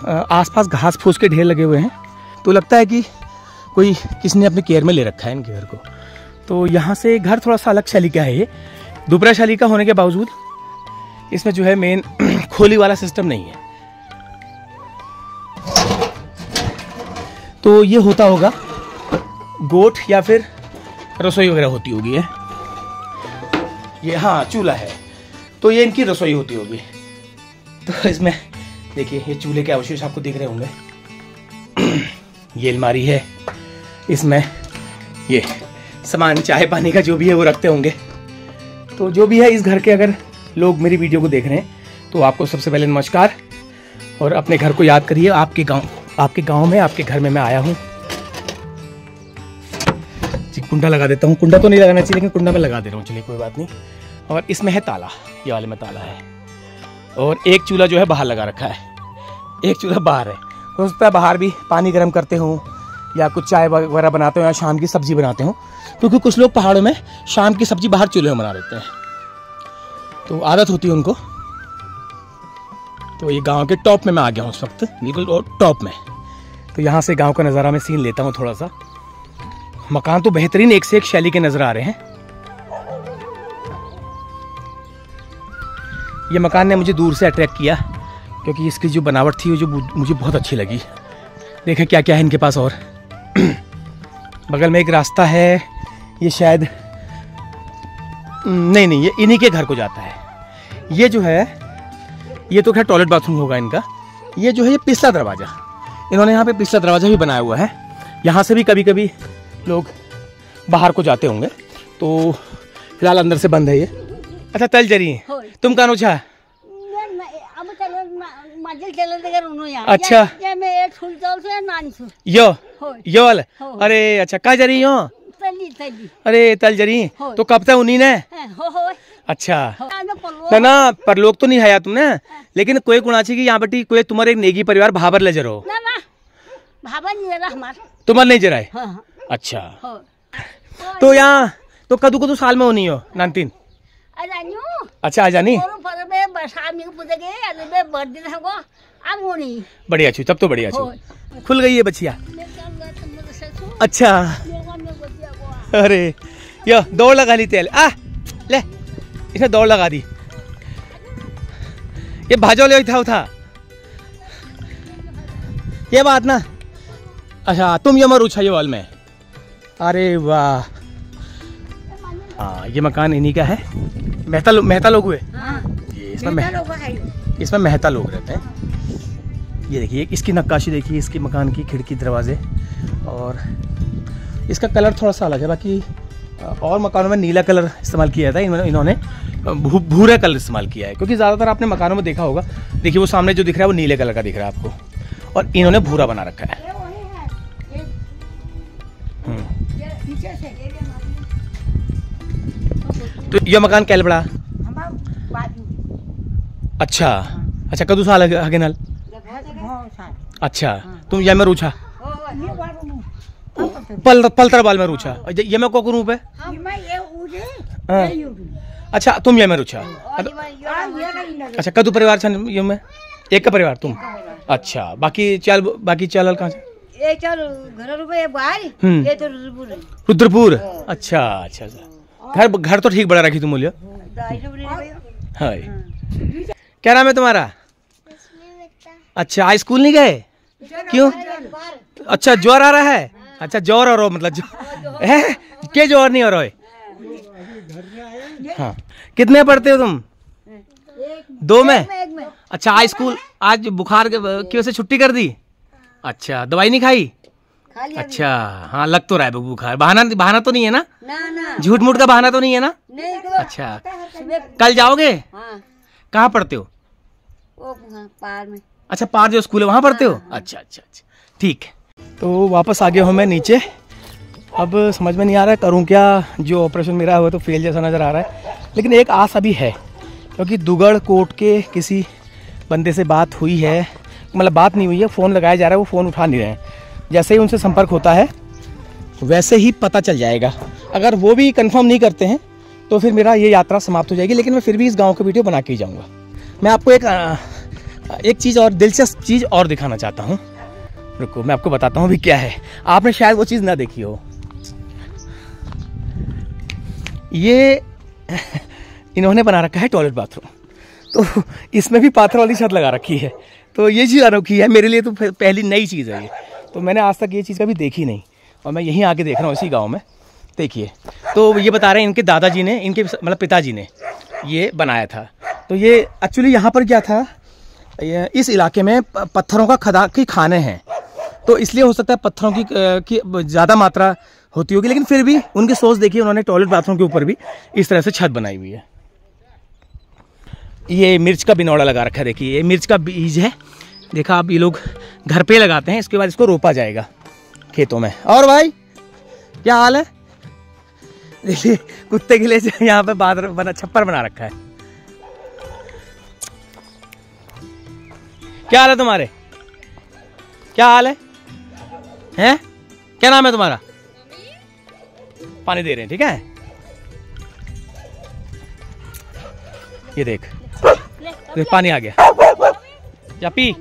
आसपास घास फूस के ढेर लगे हुए हैं, तो लगता है कि कोई किसी ने अपने केयर में ले रखा है इनके घर को। तो यहाँ से घर थोड़ा सा अलग शैली का है। ये दुपहर शैली का होने के बावजूद इसमें जो है मेन खोली वाला सिस्टम नहीं है। तो ये होता होगा गोट या फिर रसोई वगैरह होती होगी है ये। हाँ, चूल्हा है, तो ये इनकी रसोई होती होगी। तो इसमें देखिए ये चूल्हे के अवशेष आपको दिख रहे होंगे। ये अलमारी है, इसमें ये सामान चाय पानी का जो भी है वो रखते होंगे। तो जो भी है इस घर के, अगर लोग मेरी वीडियो को देख रहे हैं तो आपको सबसे पहले नमस्कार, और अपने घर को याद करिए। आपके गांव में, आपके घर में मैं आया हूँ। कुंडा लगा देता हूँ, कुंडा तो नहीं लगाना चाहिए लेकिन कुंडा मैं लगा दे रहा हूँ। चलिए कोई बात नहीं। और इसमें है ताला, ये वाले में ताला है। और एक चूल्हा जो है बाहर लगा रखा है, एक चूल्हा बाहर है। हो सकता है बाहर भी पानी गर्म करते हों या कुछ चाय वगैरह बनाते हो या शाम की सब्जी बनाते हो, क्योंकि कुछ लोग पहाड़ों में शाम की सब्जी बाहर चूल्हे में बना देते हैं, तो आदत होती है उनको। तो ये गांव के टॉप में मैं आ गया हूँ इस वक्त, बिल्कुल टॉप में। तो यहाँ से गांव का नज़ारा मैं सीन लेता हूँ थोड़ा सा। मकान तो बेहतरीन एक से एक शैली के नज़र आ रहे हैं। ये मकान ने मुझे दूर से अट्रैक्ट किया क्योंकि इसकी जो बनावट थी जो मुझे बहुत अच्छी लगी। देखें क्या क्या है इनके पास। और बगल में एक रास्ता है, ये शायद नहीं ये इन्हीं के घर को जाता है। ये जो है ये तो खैर टॉयलेट बाथरूम होगा इनका। ये जो है ये पिछला दरवाज़ा, इन्होंने यहाँ पे पिछला दरवाज़ा भी बनाया हुआ है। यहाँ से भी कभी कभी लोग बाहर को जाते होंगे, तो फिलहाल अंदर से बंद है ये। अच्छा तल जरी तुम कहाँ उछा? अच्छा यो वाला, अरे अच्छा कहाँ जरी हो? अरे तल जरी तो कब तक उन्हीं ने? अच्छा ना पर लोग तो नहीं है तुमने, लेकिन कोई कुणाची की यहाँ बटी कोई तुम्हारे एक नेगी परिवार भाबर ले जरो तुम्हारे नहीं जरा है। अच्छा तो यहाँ तो कदू कदू साल में होनी हो नानतीन? अच्छा आ जानी बढ़िया छू, तब तो बढ़िया छू, खुल गई है बच्चिया। अच्छा अरे यो दौड़ लगा ली तेल आ ले, इसने दौड़ लगा दी। ये भाजो ले था ये बात ना। अच्छा तुम ये मरूछा ये वाल में, अरे वाह। हाँ ये मकान इन्हीं का है। मेहता लोग हुए ये, इसमें मेहता लोग रहते हैं। ये देखिए इसकी नक्काशी देखिए, इसकी मकान की खिड़की दरवाजे, और इसका कलर थोड़ा सा अलग है। बाकी और मकानों में नीला कलर इस्तेमाल किया था, इन्होंने भूरा कलर इस्तेमाल किया है, क्योंकि ज़्यादातर आपने मकानों में देखा होगा। देखिए वो सामने जो दिख रहा है वो नीले कलर का दिख रहा है आपको, और इन्होंने भूरा बना रखा है। तो ये मकान कैल बड़ा? अच्छा अच्छा कदू साल आगे नल? अच्छा तुम ये में रूछा पलतर बाल में रूछा, ये में को रूप है? अच्छा तुम ये में रूछा। अच्छा कदू परिवार छन ये में? एक का परिवार तुम? अच्छा बाकी चाल कहाँ से? रुद्रपुर। अच्छा घर तो ठीक बड़ा रखी तुम बोलियो। हाँ क्या नाम है तुम्हारा? अच्छा आज स्कूल नहीं गए क्यों? अच्छा जोर आ रहा है? अच्छा जोर और मतलब क्या जोर नहीं हो रहा है? हाँ कितने पढ़ते हो तुम? 2 में? अच्छा आज बुखार की वजह से छुट्टी कर दी? अच्छा दवाई नहीं खाई? अच्छा हाँ लग तो रहा है बुखार। बहाना तो नहीं है ना? झूठ मूठ का बहाना तो नहीं है ना? अच्छा कल जाओगे? कहाँ पढ़ते हो? पार में। अच्छा पार जो स्कूल है वहाँ पढ़ते हो? अच्छा ठीक है। तो वापस आ गया हूँ मैं नीचे। अब समझ में नहीं आ रहा है करूँ क्या। जो ऑपरेशन मेरा हुआ तो फेल जैसा नज़र आ रहा है, लेकिन एक आस अभी है, क्योंकि दुगड़ कोट के किसी बंदे से बात हुई है, मतलब बात नहीं हुई है, फ़ोन लगाया जा रहा है, वो फ़ोन उठा नहीं रहे हैं। जैसे ही उनसे संपर्क होता है वैसे ही पता चल जाएगा। अगर वो भी कंफर्म नहीं करते हैं तो फिर मेरा ये यात्रा समाप्त हो जाएगी, लेकिन मैं फिर भी इस गांव का वीडियो बना के ही जाऊँगा। मैं आपको एक चीज़ और दिलचस्प चीज़ और दिखाना चाहता हूँ। रुको मैं आपको बताता हूँ भी क्या है, आपने शायद वो चीज़ ना देखी हो। ये इन्होंने बना रखा है टॉयलेट बाथरूम, तो इसमें भी पाथर वाली छत लगा रखी है। तो ये चीज़ अनोखी है मेरे लिए, तो पहली नई चीज़ है ये, तो मैंने आज तक ये चीज़ कभी देखी नहीं, और मैं यहीं आके देख रहा हूँ इसी गांव में। देखिए तो ये बता रहे हैं इनके दादाजी ने, इनके मतलब पिताजी ने ये बनाया था। तो ये एक्चुअली यहाँ पर क्या था, इस इलाके में पत्थरों का खाने हैं, तो इसलिए हो सकता है पत्थरों की ज़्यादा मात्रा होती होगी, लेकिन फिर भी उनकी सोच देखिए, उन्होंने टॉयलेट बाथरूम के ऊपर भी इस तरह से छत बनाई हुई है। ये मिर्च का बिनौड़ा लगा रखा है, देखिए ये मिर्च का बीज है, देखा आप, ये लोग घर पे लगाते हैं, इसके बाद इसको रोपा जाएगा खेतों में। और भाई क्या हाल है? देखिए कुत्ते के लिए यहाँ पे बादर बना छप्पर बना रखा है। क्या हाल है तुम्हारे? क्या हाल है? हैं? क्या नाम है तुम्हारा? पानी दे रहे हैं, ठीक है? ये देख पानी आ गया, जा पी।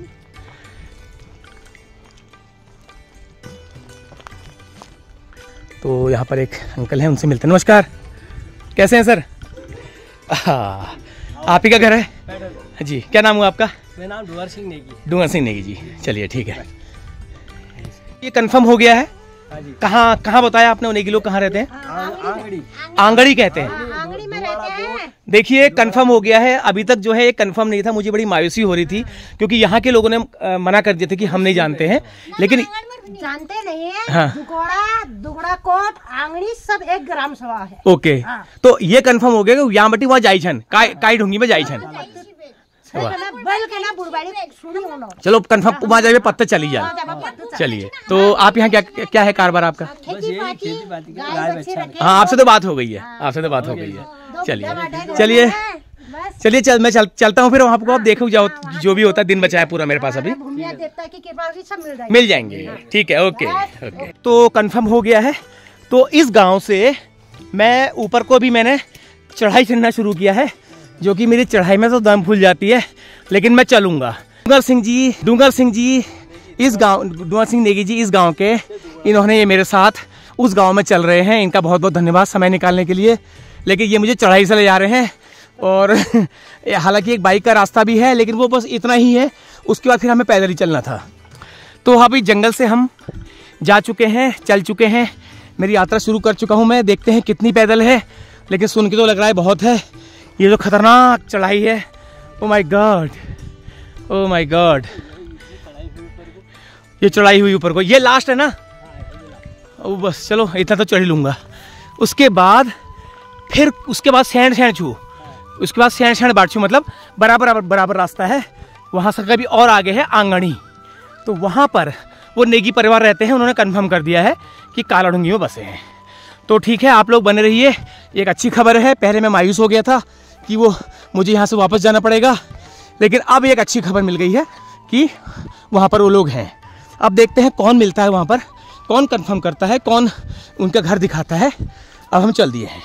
तो यहाँ पर एक अंकल हैं, उनसे मिलते हैं। नमस्कार, कैसे हैं सर? आप ही का घर है जी? क्या नाम हुआ आपका? मेरा नाम डूंगर सिंह नेगी। डूंगर सिंह नेगी जी, चलिए ठीक है। ये कंफर्म हो गया है? कहाँ कहाँ बताया आपने? नेगी लोग कहाँ रहते हैं? आंगड़ी। आंगड़ी कहते हैं। आंगड़ी में रहते हैं। देखिए कंफर्म हो गया है। अभी तक जो है ये कंफर्म नहीं था, मुझे बड़ी मायूसी हो रही थी क्योंकि यहाँ के लोगों ने मना कर दिए थे कि हम नहीं जानते हैं, लेकिन जानते नहीं है। हाँ। दुगड़ा कोट आंगड़ी सब 1 ग्राम सवा है। ओके, तो ये कंफर्म हो गया कि यामटी वहाँ जाई छन, काई ढूंगी में जाई छन। चलो कंफर्म, वहाँ जाए पत्ते चली जाए। चलिए, तो आप यहाँ क्या क्या है कारोबार आपका? हाँ, आपसे तो बात हो गई है, आपसे तो बात हो गई है। चलिए चलिए मैं चलता हूँ फिर वहाँ को। आप देखो जाओ, जो भी होता है, दिन बचा है पूरा मेरे पास अभी। मिल जाएंगे, ठीक है, ओके ओके। तो कंफर्म हो गया है। तो इस गांव से मैं ऊपर को भी मैंने चढ़ाई चढ़ना शुरू किया है, जो कि मेरी चढ़ाई में तो दम फूल जाती है, लेकिन मैं चलूंगा। डूंगर सिंह जी इस गांव, डूंगर सिंह नेगी जी इस गांव के, इन्होंने ये मेरे साथ उस गांव में चल रहे हैं। इनका बहुत बहुत धन्यवाद समय निकालने के लिए। लेकिन ये मुझे चढ़ाई से ले जा रहे हैं, और हालांकि एक बाइक का रास्ता भी है, लेकिन वो बस इतना ही है। उसके बाद फिर हमें पैदल ही चलना था। तो अभी जंगल से हम जा चुके हैं, चल चुके हैं, मेरी यात्रा शुरू कर चुका हूँ मैं। देखते हैं कितनी पैदल है, लेकिन सुन के तो लग रहा है बहुत है। ये जो खतरनाक चढ़ाई है, oh my God, oh my God. ये चढ़ाई हुई ऊपर को, ये लास्ट है ना? ओ बस चलो, इतना तो चढ़ लूँगा। उसके बाद सैंड छू, उसके बाद सैंड बाट छू, मतलब बराबर रास्ता है। वहाँ से कभी और आगे है आंगड़ी, तो वहाँ पर वो नेगी परिवार रहते हैं। उन्होंने कंफर्म कर दिया है कि काला ढूंगी में बसे हैं। तो ठीक है, आप लोग बने रहिए। एक अच्छी खबर है। पहले मैं मायूस हो गया था कि वो मुझे यहाँ से वापस जाना पड़ेगा, लेकिन अब एक अच्छी खबर मिल गई है कि वहाँ पर वो लोग हैं। अब देखते हैं कौन मिलता है वहाँ पर, कौन कंफर्म करता है, कौन उनका घर दिखाता है। अब हम चल दिए हैं।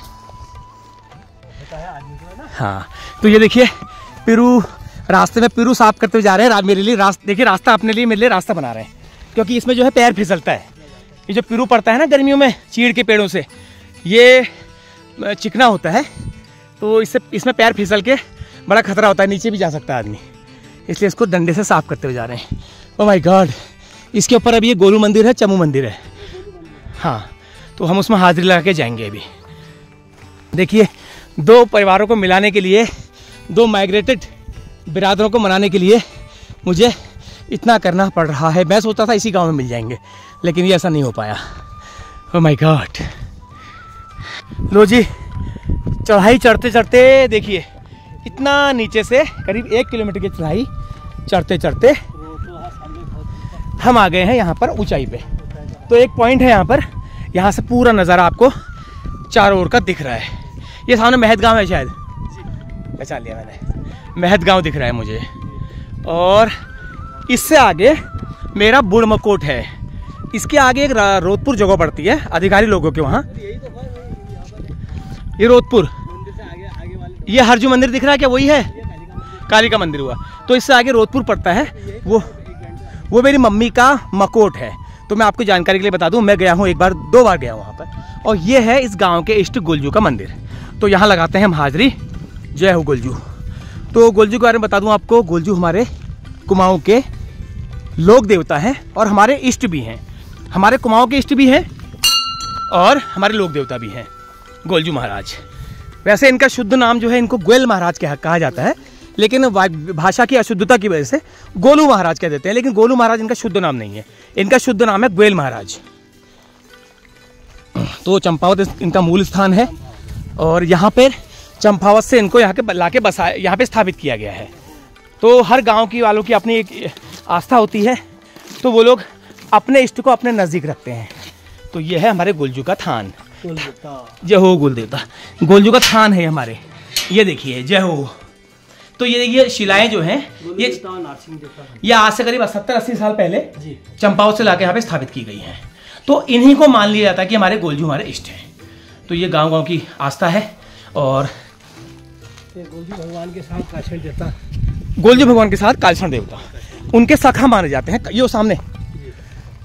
हाँ, तो ये देखिए पिरू, रास्ते में पिरू साफ करते हुए जा रहे हैं। मेरे लिए देखिए रास्ता, अपने लिए मेरे लिए रास्ता बना रहे हैं, क्योंकि इसमें जो है पैर फिसलता है। ये जो पिरू पड़ता है ना गर्मियों में चीड़ के पेड़ों से, ये चिकना होता है, तो इसमें पैर फिसल के बड़ा खतरा होता है, नीचे भी जा सकता है आदमी। इसलिए इसको डंडे से साफ करते हुए जा रहे हैं। ओह माय गॉड, इसके ऊपर अभी ये गोलू मंदिर है, चमू मंदिर है। हाँ, तो हम उसमें हाजिरी लगा के जाएंगे अभी। देखिए, 2 परिवारों को मिलाने के लिए, 2 माइग्रेटेड बिरादरों को मनाने के लिए मुझे इतना करना पड़ रहा है। मैं सोचता था इसी गांव में मिल जाएंगे, लेकिन ये ऐसा नहीं हो पाया। Oh my God. लो जी, चढ़ाई चढ़ते चढ़ते देखिए, इतना नीचे से करीब 1 किलोमीटर की चढ़ाई चढ़ते चढ़ते हम आ गए हैं यहाँ पर ऊंचाई पे। तो एक पॉइंट है यहाँ पर, यहाँ से पूरा नज़ारा आपको चारों ओर का दिख रहा है। ये सामने महतगांव है, शायद पहचान लिया मैंने, महतगांव दिख रहा है मुझे। और इससे आगे मेरा बुढ़मकोट है। इसके आगे एक रोदपुर जगह पड़ती है अधिकारी लोगों के वहाँ। ये रोदपुर, ये हरजू मंदिर दिख रहा है क्या? वही है, काली का मंदिर हुआ। तो इससे आगे रोदपुर पड़ता है, वो मेरी मम्मी का मकोट है। तो मैं आपको जानकारी के लिए बता दूं, मैं गया हूँ 2 बार गया हूँ वहाँ पर। और ये है इस गांव के इष्ट गुलजू का मंदिर। तो यहाँ लगाते हैं हम हाजिरी। जय हो गुलजू। तो गुलजू के बारे में बता दूं आपको, गुलजू हमारे कुमाऊं के लोक देवता हैं और हमारे इष्ट भी हैं। हमारे कुमाऊं के इष्ट भी हैं और हमारे लोक देवता भी हैं, गुलजू महाराज। वैसे इनका शुद्ध नाम जो है, इनको ग्वेल महाराज कहा जाता है, लेकिन भाषा की अशुद्धता की वजह से गोलू महाराज कह देते हैं। लेकिन गोलू महाराज इनका शुद्ध नाम नहीं है, इनका शुद्ध नाम है ग्वेल महाराज। तो चंपावत इनका मूल स्थान है और यहाँ पर चंपावत से इनको लाके बसाया, यहाँ पे स्थापित किया गया है। तो हर गांव की वालों की अपनी एक आस्था होती है, तो वो लोग अपने इष्ट को अपने नज़दीक रखते हैं। तो ये है हमारे गुलजू का थान। जय हो गोल देवता। गोलजू का थान है हमारे, ये देखिए जय हो। तो ये देखिए शिलाएं जो हैं ये आज से करीब 70-80 साल पहले चंपावत से लाके यहाँ पे स्थापित की गई हैं। तो इन्हीं को मान लिया जाता है कि हमारे गोलजू हमारे इष्ट हैं। तो ये गांव-गांव की आस्था है। और गोलजू भगवान के साथ कालसण देवता, गोलजू भगवान के साथ कालसण देवता उनके सखा माने जाते हैं। ये सामने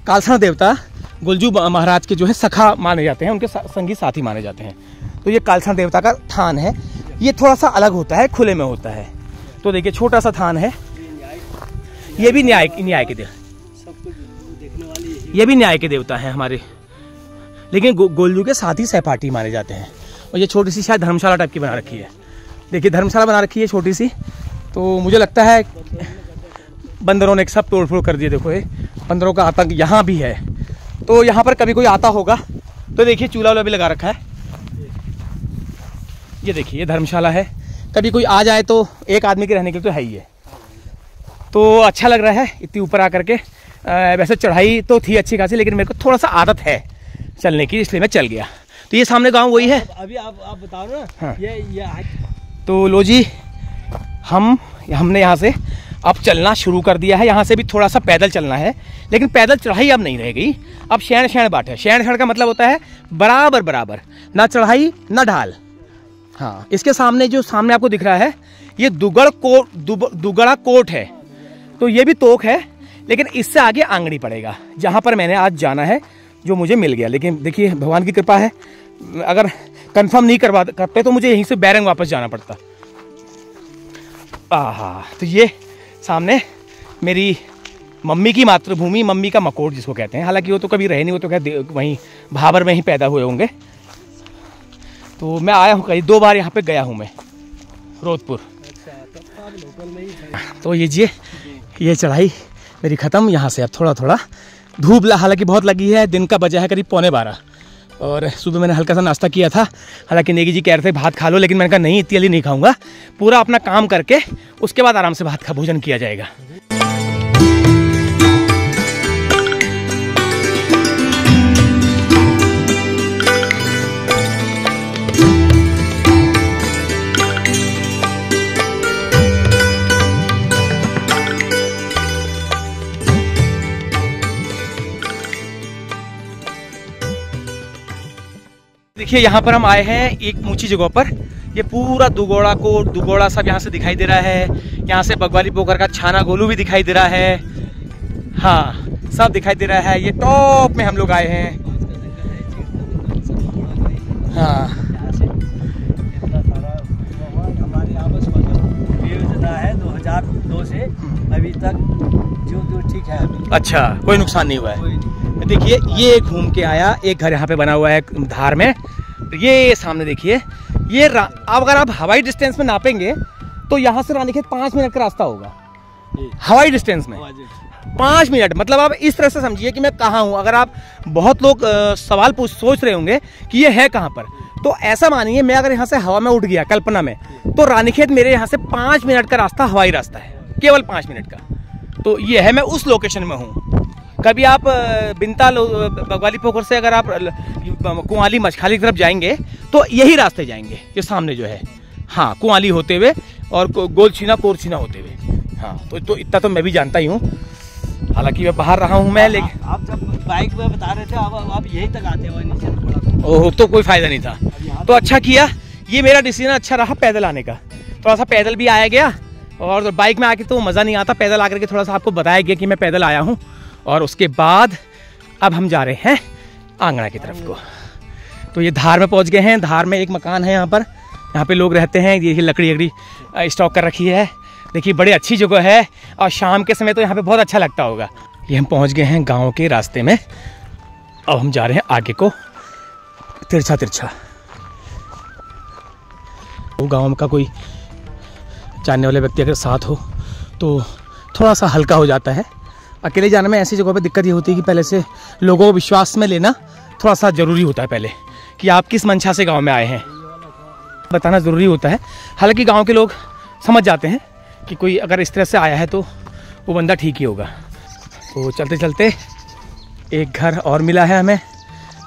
कालसण देवता गोलजू महाराज के जो है सखा माने जाते हैं, उनके संगी साथी माने जाते हैं। तो ये कालसण देवता का थान है। ये थोड़ा सा अलग होता है, खुले में होता है। तो देखिए छोटा सा थान है। ये भी न्याय के देवता, ये भी न्याय के देवता हैं हमारे, लेकिन गोलजू के साथ ही सहपाठी माने जाते हैं। और ये छोटी सी शायद धर्मशाला टाइप की बना रखी है। देखिए धर्मशाला बना रखी है छोटी सी। तो मुझे लगता है बंदरों ने सब तोड़ फोड़ कर दिए। देखो ये बंदरों का आतंक यहाँ भी है। तो यहाँ पर कभी कोई आता होगा तो देखिए चूल्हा वूल्हा भी लगा रखा है। ये देखिए ये धर्मशाला है। कभी कोई आ जाए तो एक आदमी के रहने के लिए तो है ही है। तो अच्छा लग रहा है इतनी ऊपर आकर के। वैसे चढ़ाई तो थी अच्छी खासी, लेकिन मेरे को थोड़ा सा आदत है चलने की, इसलिए मैं चल गया। तो ये सामने गांव वही है। अभी आप बताओ ना। हाँ। ये तो लो जी हमने यहाँ से अब चलना शुरू कर दिया है। यहाँ से भी थोड़ा सा पैदल चलना है, लेकिन पैदल चढ़ाई अब नहीं रह गई। अब शैण बाट है। शैण का मतलब होता है बराबर बराबर, ना चढ़ाई ना ढाल। हाँ, इसके सामने जो सामने आपको दिख रहा है ये दुगड़ा कोट है। तो ये भी तोक है, लेकिन इससे आगे आंगड़ी पड़ेगा, जहाँ पर मैंने आज जाना है, जो मुझे मिल गया। लेकिन देखिए भगवान की कृपा है, अगर कंफर्म नहीं करते तो मुझे यहीं से बैरंग वापस जाना पड़ता। तो ये सामने मेरी मम्मी की मातृभूमि, मम्मी का मकोट जिसको कहते हैं। हालांकि वो तो कभी रहे नहीं, वो तो कहते वहीं भाबर में ही पैदा हुए होंगे। तो मैं आया हूँ, कहीं 2 बार यहाँ पे गया हूँ मैं, रोदपुर। तो ये चढ़ाई मेरी ख़त्म। यहाँ से अब थोड़ा थोड़ा धूप हालांकि बहुत लगी है। दिन का बजा है करीब 11:15 और सुबह मैंने हल्का सा नाश्ता किया था। हालांकि नेगी जी कह रहे थे भात खा लो, लेकिन मैंने कहा नहीं, इतनी जल्दी नहीं खाऊंगा। पूरा अपना काम करके उसके बाद आराम से भात का भोजन किया जाएगा। देखिए यहाँ पर हम आए हैं एक ऊंची जगह पर। ये पूरा दुगोड़ा सब यहाँ से दिखाई दे रहा है। यहाँ से बगवाली पोखर का छाना गोलू भी दिखाई दे रहा है। हाँ, सब दिखाई दे रहा है। ये टॉप में हम लोग आए हैं। हाँ, हमारे आपस में योजना है 2002 से अभी तक जो ठीक है अभी। अच्छा, कोई नुकसान नहीं हुआ है। देखिए ये घूम के आया, एक घर यहाँ पे बना हुआ है धार में। ये सामने देखिए, ये अब अगर आप हवाई डिस्टेंस में नापेंगे तो यहाँ से रानीखेत 5 मिनट का रास्ता होगा। हवाई डिस्टेंस में 5 मिनट, मतलब आप इस तरह से समझिए कि मैं कहाँ हूँ। अगर आप बहुत लोग सवाल सोच रहे होंगे कि ये है कहाँ पर, तो ऐसा मानिए मैं अगर यहाँ से हवा में उठ गया कल्पना में, तो रानीखेत मेरे यहाँ से 5 मिनट का रास्ता हवाई रास्ता है, केवल 5 मिनट का। तो ये है, मैं उस लोकेशन में हूँ। कभी आप बिनता बगवाली पोखर से अगर आप कुआली मछखाली की तरफ जाएंगे तो यही रास्ते जाएंगे, ये सामने जो है। हाँ, कुआली होते हुए और गोलछीना कोरछीना होते हुए। हाँ, तो इतना तो मैं भी जानता ही हूँ। हालांकि मैं बाहर रहा हूँ मैं, लेकिन आप जब बाइक में बता रहे थे आप यहीं तक आते हो नीचे थोड़ा। ओह, तो कोई फायदा नहीं था। तो अच्छा किया, ये मेरा डिसीजन अच्छा रहा पैदल आने का। थोड़ा सा पैदल भी आया गया, और बाइक में आके तो मज़ा नहीं आता। पैदल आकर के थोड़ा सा आपको बताया गया कि मैं पैदल आया हूँ। और उसके बाद अब हम जा रहे हैं आंगना की तरफ को। तो ये धार में पहुंच गए हैं। धार में एक मकान है यहाँ पर, यहाँ पे लोग रहते हैं। ये लकड़ी स्टॉक कर रखी है। देखिए बड़ी अच्छी जगह है, और शाम के समय तो यहाँ पे बहुत अच्छा लगता होगा। ये हम पहुँच गए हैं गाँव के रास्ते में। अब हम जा रहे हैं आगे को, तिरछा। वो गाँव का कोई जानने वाले व्यक्ति अगर साथ हो तो थोड़ा सा हल्का हो जाता है। अकेले जाने में ऐसी जगहों पे दिक्कत ये होती है कि पहले से लोगों को विश्वास में लेना थोड़ा सा ज़रूरी होता है, पहले कि आप किस मंशा से गांव में आए हैं बताना ज़रूरी होता है। हालांकि गांव के लोग समझ जाते हैं कि कोई अगर इस तरह से आया है तो वो बंदा ठीक ही होगा। तो चलते चलते एक घर और मिला है हमें।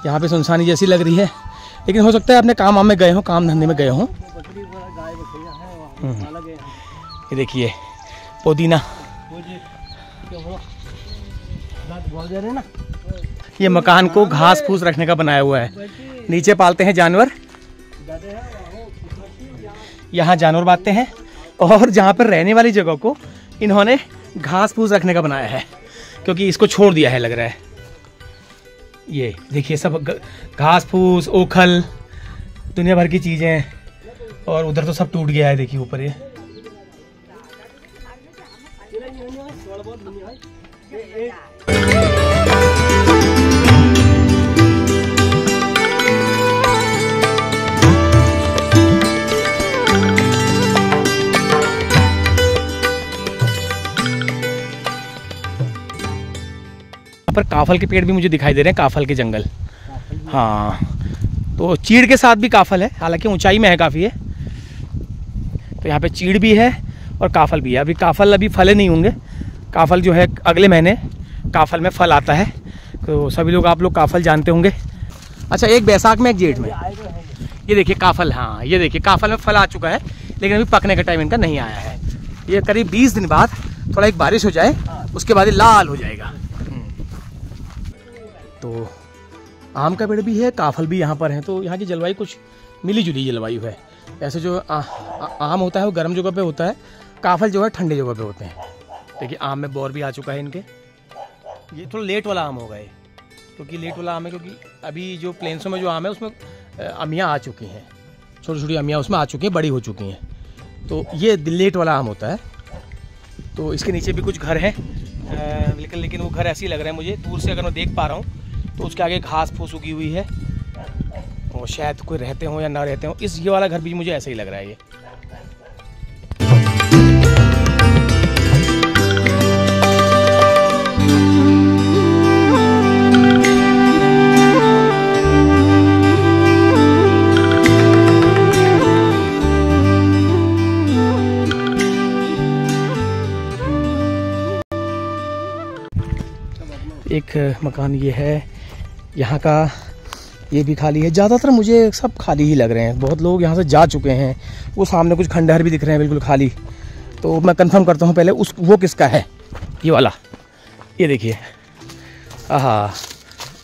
यहाँ पे सुनसानी जैसी लग रही है, लेकिन हो सकता है अपने काम में गए हों, काम धंधे में गए हों। ये देखिए पुदीना, ये मकान को घास फूस रखने का बनाया हुआ है। नीचे पालते हैं जानवर, यहाँ जानवर बांधते हैं, और जहाँ पर रहने वाली जगह को इन्होंने घास फूस रखने का बनाया है, क्योंकि इसको छोड़ दिया है लग रहा है। ये देखिए सब घास फूस, ओखल, दुनिया भर की चीज़ें, और उधर तो सब टूट गया है। देखिए ऊपर ये पर काफल के पेड़ भी मुझे दिखाई दे रहे हैं, काफल के जंगल। हाँ, तो चीड़ के साथ भी काफल है, हालांकि ऊंचाई में है काफ़ी है। तो यहाँ पे चीड़ भी है और काफल भी है। अभी काफल अभी फले नहीं होंगे, काफल जो है अगले महीने काफल में फल आता है। तो सभी लोग, आप लोग काफल जानते होंगे। अच्छा, एक बैसाख में एक जेठ में। ये देखिए काफल, हाँ ये देखिए काफल में फल आ चुका है, लेकिन अभी पकने का टाइम इनका नहीं आया है। ये करीब 20 दिन बाद थोड़ा एक बारिश हो जाए, उसके बाद ये लाल हो जाएगा। तो आम का पेड़ भी है, काफल भी यहाँ पर है। तो यहाँ की जलवायु कुछ मिली जुली जलवायु है। ऐसे जो आम होता है वो गर्म जगह पे होता है, काफल जो है ठंडे जगह पे होते हैं। देखिए आम में बोर भी आ चुका है इनके। ये थोड़ा लेट वाला आम होगा ये, क्योंकि लेट वाला आम है, क्योंकि अभी जो प्लेन्सों में जो आम है उसमें अमियाँ आ चुकी हैं, छोटी छोटी अमियाँ उसमें आ चुकी हैं, बड़ी हो चुकी हैं। तो ये लेट वाला आम होता है। तो इसके नीचे भी कुछ घर हैं, लेकिन वो घर ऐसे ही लग रहे हैं मुझे, दूर से अगर मैं देख पा रहा हूँ। तो उसके आगे घास फूस उगी हुई है, और शायद कोई रहते हो या ना रहते हो। ये वाला घर भी मुझे ऐसा ही लग रहा है ये। एक मकान ये है, यहाँ का ये भी खाली है। ज़्यादातर मुझे सब खाली ही लग रहे हैं, बहुत लोग यहाँ से जा चुके हैं। वो सामने कुछ खंडहर भी दिख रहे हैं बिल्कुल खाली। तो मैं कंफर्म करता हूँ पहले वो किसका है, ये वाला। ये देखिए, आहा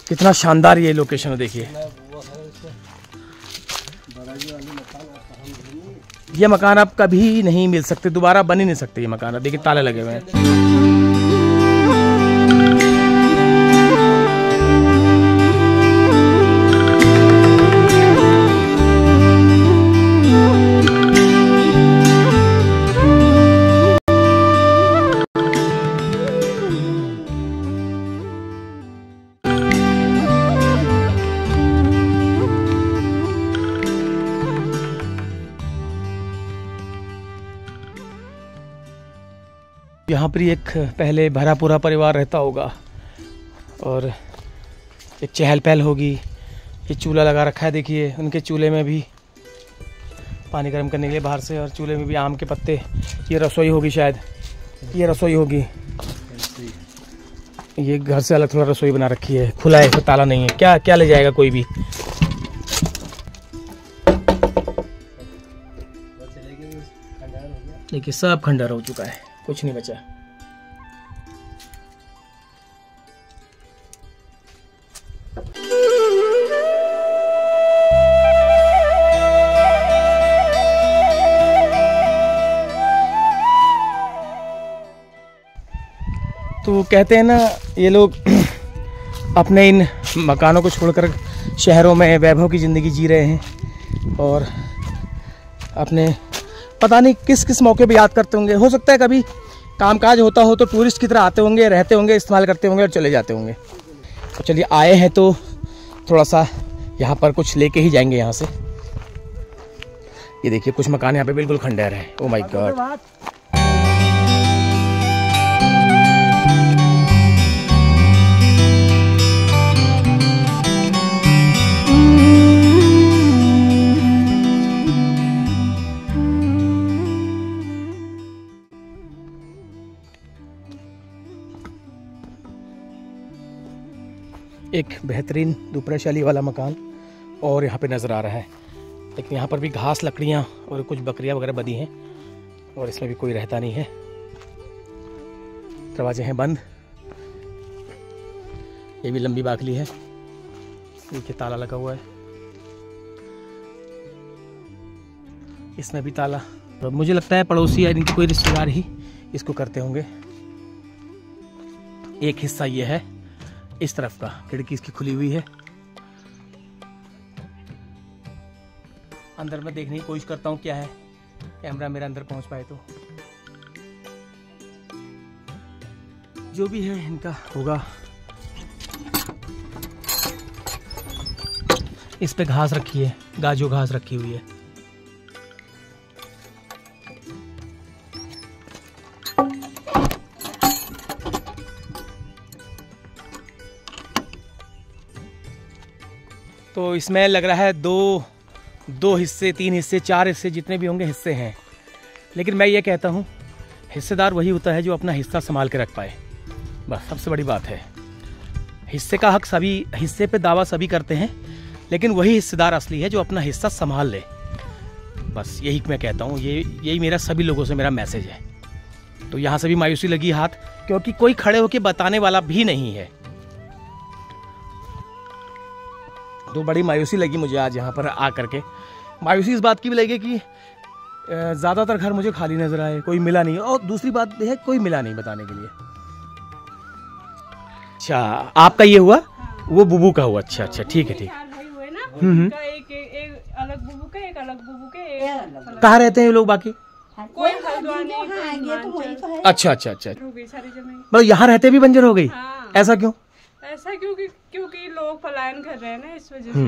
कितना शानदार ये लोकेशन है। देखिए ये मकान आप कभी नहीं मिल सकते, दोबारा बन ही नहीं सकते ये मकान। देखिए ताले लगे हुए हैं। यहाँ पर एक पहले भरा पूरा परिवार रहता होगा, और एक चहल पहल होगी। ये चूल्हा लगा रखा है, देखिए उनके चूल्हे में भी पानी गर्म करने के लिए बाहर से, और चूल्हे में भी आम के पत्ते। ये रसोई होगी शायद, ये रसोई होगी। ये घर से अलग थोड़ा रसोई बना रखी है, खुला है, ताला नहीं है। क्या क्या ले जाएगा कोई भी। देखिए सब खंडहर हो चुका है, कुछ नहीं बचा। तो कहते हैं ना, ये लोग अपने इन मकानों को छोड़कर शहरों में वैभव की ज़िंदगी जी रहे हैं, और अपने पता नहीं किस किस मौके पे याद करते होंगे। हो सकता है कभी कामकाज होता हो तो टूरिस्ट की तरह आते होंगे, रहते होंगे, इस्तेमाल करते होंगे और चले जाते होंगे। तो चलिए आए हैं तो थोड़ा सा यहाँ पर कुछ लेके ही जाएंगे यहाँ से। ये देखिए कुछ मकान यहाँ पे बिल्कुल खंडहर है। Oh my God. एक बेहतरीन दुपरशाली वाला मकान, और यहाँ पे नज़र आ रहा है, लेकिन यहाँ पर भी घास, लकड़ियाँ और कुछ बकरियाँ वगैरह बंधी हैं और इसमें भी कोई रहता नहीं है। दरवाजे हैं बंद। ये भी लंबी बाकली है, देखिए ताला लगा हुआ है, इसमें भी ताला। तो मुझे लगता है पड़ोसी या इनके कोई रिश्तेदार ही इसको करते होंगे। एक हिस्सा ये है इस तरफ का, खिड़की इसकी खुली हुई है। अंदर मैं देखने की कोशिश करता हूँ क्या है, कैमरा मेरा अंदर पहुंच पाए तो। जो भी है इनका होगा। इस पे घास रखी है, गाजो घास रखी हुई है। तो इसमें लग रहा है दो हिस्से, 3 हिस्से, 4 हिस्से, जितने भी होंगे हिस्से हैं। लेकिन मैं ये कहता हूँ हिस्सेदार वही होता है जो अपना हिस्सा संभाल के रख पाए, बस सबसे बड़ी बात है। हिस्से का हक सभी, हिस्से पे दावा सभी करते हैं, लेकिन वही हिस्सेदार असली है जो अपना हिस्सा संभाल ले। बस यही मैं कहता हूँ, यही मेरा सभी लोगों से मेरा मैसेज है। तो यहाँ से भी मायूसी लगी हाथ, क्योंकि कोई खड़े होकर बताने वाला भी नहीं है। तो बड़ी मायूसी लगी मुझे आज यहाँ पर आकर के। मायूसी इस बात की भी लगी कि ज़्यादातर घर मुझे खाली नजर आए, कोई मिला नहीं। और दूसरी बात है कोई मिला नहीं बताने के लिए। अच्छा, आपका ये हुआ, वो बुबू का हुआ। अच्छा अच्छा, ठीक है ठीक। एक अलग बुबू के, एक अलग बुबू के। कहाँ रहते हैं ये लोग बाकी? कोई हल्द्वानी। अच्छा अच्छा अच्छा, मतलब यहाँ रहते भी बंजर हो गई? ऐसा क्यों? ऐसा क्योंकि लोग पलायन कर रहे हैं ना, इस वजह से।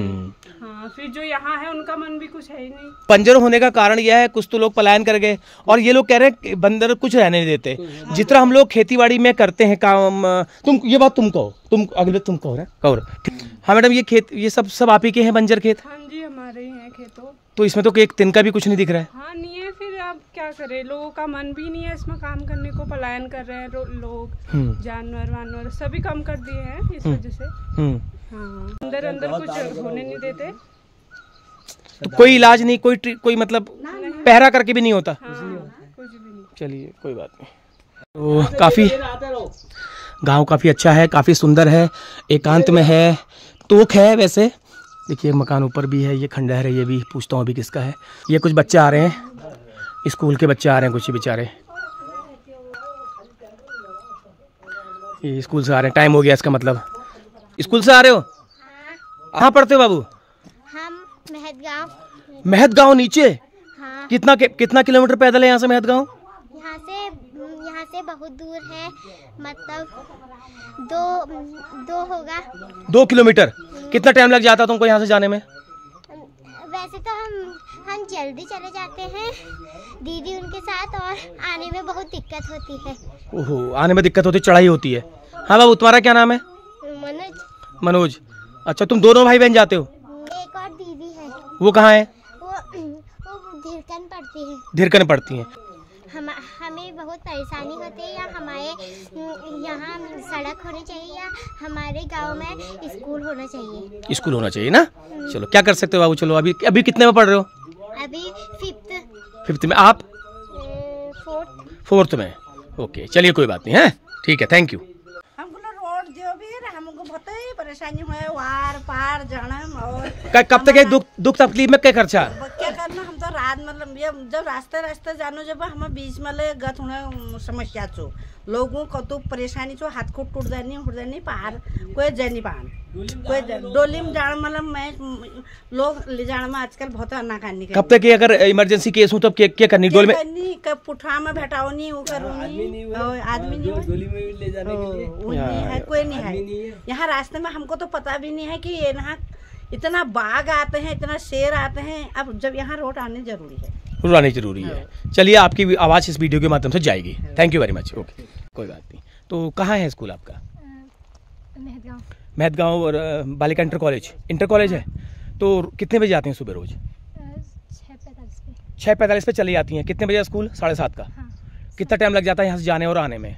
हाँ, फिर जो यहाँ है उनका मन भी कुछ है ही नहीं। बंजर होने का कारण यह है, कुछ तो लोग पलायन कर गए और ये लोग कह रहे हैं बंदर कुछ रहने नहीं देते। जितना हम लोग खेतीबाड़ी में करते हैं काम, तुम ये बात तुम कहो, तुम अगले तुम कहो रहा। हाँ मैडम, ये खेत ये सब आप ही के हैं बंजर खेत? हाँ जी, हमारे ही हैं खेतों। तो इसमें तो एक तिनका भी कुछ नहीं दिख रहा है। हाँ नहीं है, फिर आप क्या करें, लोगों का मन भी नहीं है इसमें काम करने को, पलायन कर रहे हैं लोग, जानवर वानवर सभी कम कर दिए हैं इस वजह से। हाँ, अंदर कुछ होने नहीं देते। तो कोई इलाज नहीं, कोई मतलब पहरा करके भी नहीं होता? कुछ भी नहीं। चलिए कोई बात नहीं। तो काफी गांव काफी अच्छा है, काफी सुंदर है, एकांत में है, तोक है। वैसे देखिए मकान ऊपर भी है, ये खंडहर है, ये भी पूछता हूँ अभी किसका है। ये कुछ बच्चे आ रहे हैं, स्कूल के बच्चे आ रहे हैं कुछ बेचारे, ये स्कूल से आ रहे हैं। टाइम हो गया इसका मतलब। स्कूल से आ रहे हो? कहाँ पढ़ते हो बाबू? हम महतगांव। महतगांव नीचे? हाँ। कितना किलोमीटर पैदल है यहाँ से महतगांव? यहाँ से बहुत दूर है, मतलब दो होगा। 2 किलोमीटर। कितना टाइम लग जाता तुमको यहाँ से जाने में? वैसे तो हम जल्दी चले जाते हैं दीदी उनके साथ, और आने में बहुत दिक्कत होती है। ओहो, आने में दिक्कत होती, चढ़ाई होती है। हाँ बाबू, तुम्हारा क्या नाम है? मनोज। अच्छा, तुम दोनों भाई बहन जाते हो? एक और दीदी है। वो कहाँ है? वो धीरकन पढ़ती है। धीरकन पढ़ती हैं। हमें बहुत परेशानी होती है, या हमारे यहाँ सड़क होनी चाहिए, या हमारे गांव में स्कूल होना चाहिए। स्कूल होना चाहिए ना। चलो क्या कर सकते हो बाबू। चलो अभी कितने में पढ़ रहे हो? अभी 5th में। आप? 4th में। ओके, चलिए कोई बात नहीं है, ठीक है, थैंक यू। हमको रोड जो भी है हमको बहुत ही परेशानी हुआ, वार पार जाना। और कब तक दुख तकलीफ में क्या खर्चा? क्या करना, हम तो रात मतलब ये जब रास्ते जानो, जब हम बीच में ले गत होना समस्या चो लोगों को तो परेशानी चो, हाथ को टूट जानी पहाड़ कोई जानी पान, कोई डोली में जाना, मतलब मैं लोग ले जाना में आजकल बहुत नाकानी। कब तक अगर इमरजेंसी केस हो तब क्या करनी? डोल में कब पुठा में बैठाओ नहीं, वो आदमी नहीं ले जाने के लिए है, कोई नहीं है यहाँ रास्ते में। हमको तो पता भी नहीं है कि ये यहाँ इतना बाघ आते हैं, इतना शेर आते हैं। अब जब यहाँ रोड आने जरूरी है। चलिए, आपकी आवाज़ इस वीडियो के माध्यम से जाएगी। Thank you very much. Okay, कोई बात नहीं। तो कहाँ है स्कूल आपका? महतगांव। और बालिका इंटर कॉलेज है। तो कितने बजे आते हैं सुबह रोज? 6:45 पे चली जाती हैं। कितने बजे स्कूल? 7:30 का। हाँ। कितना टाइम लग जाता है यहाँ से जाने और आने में?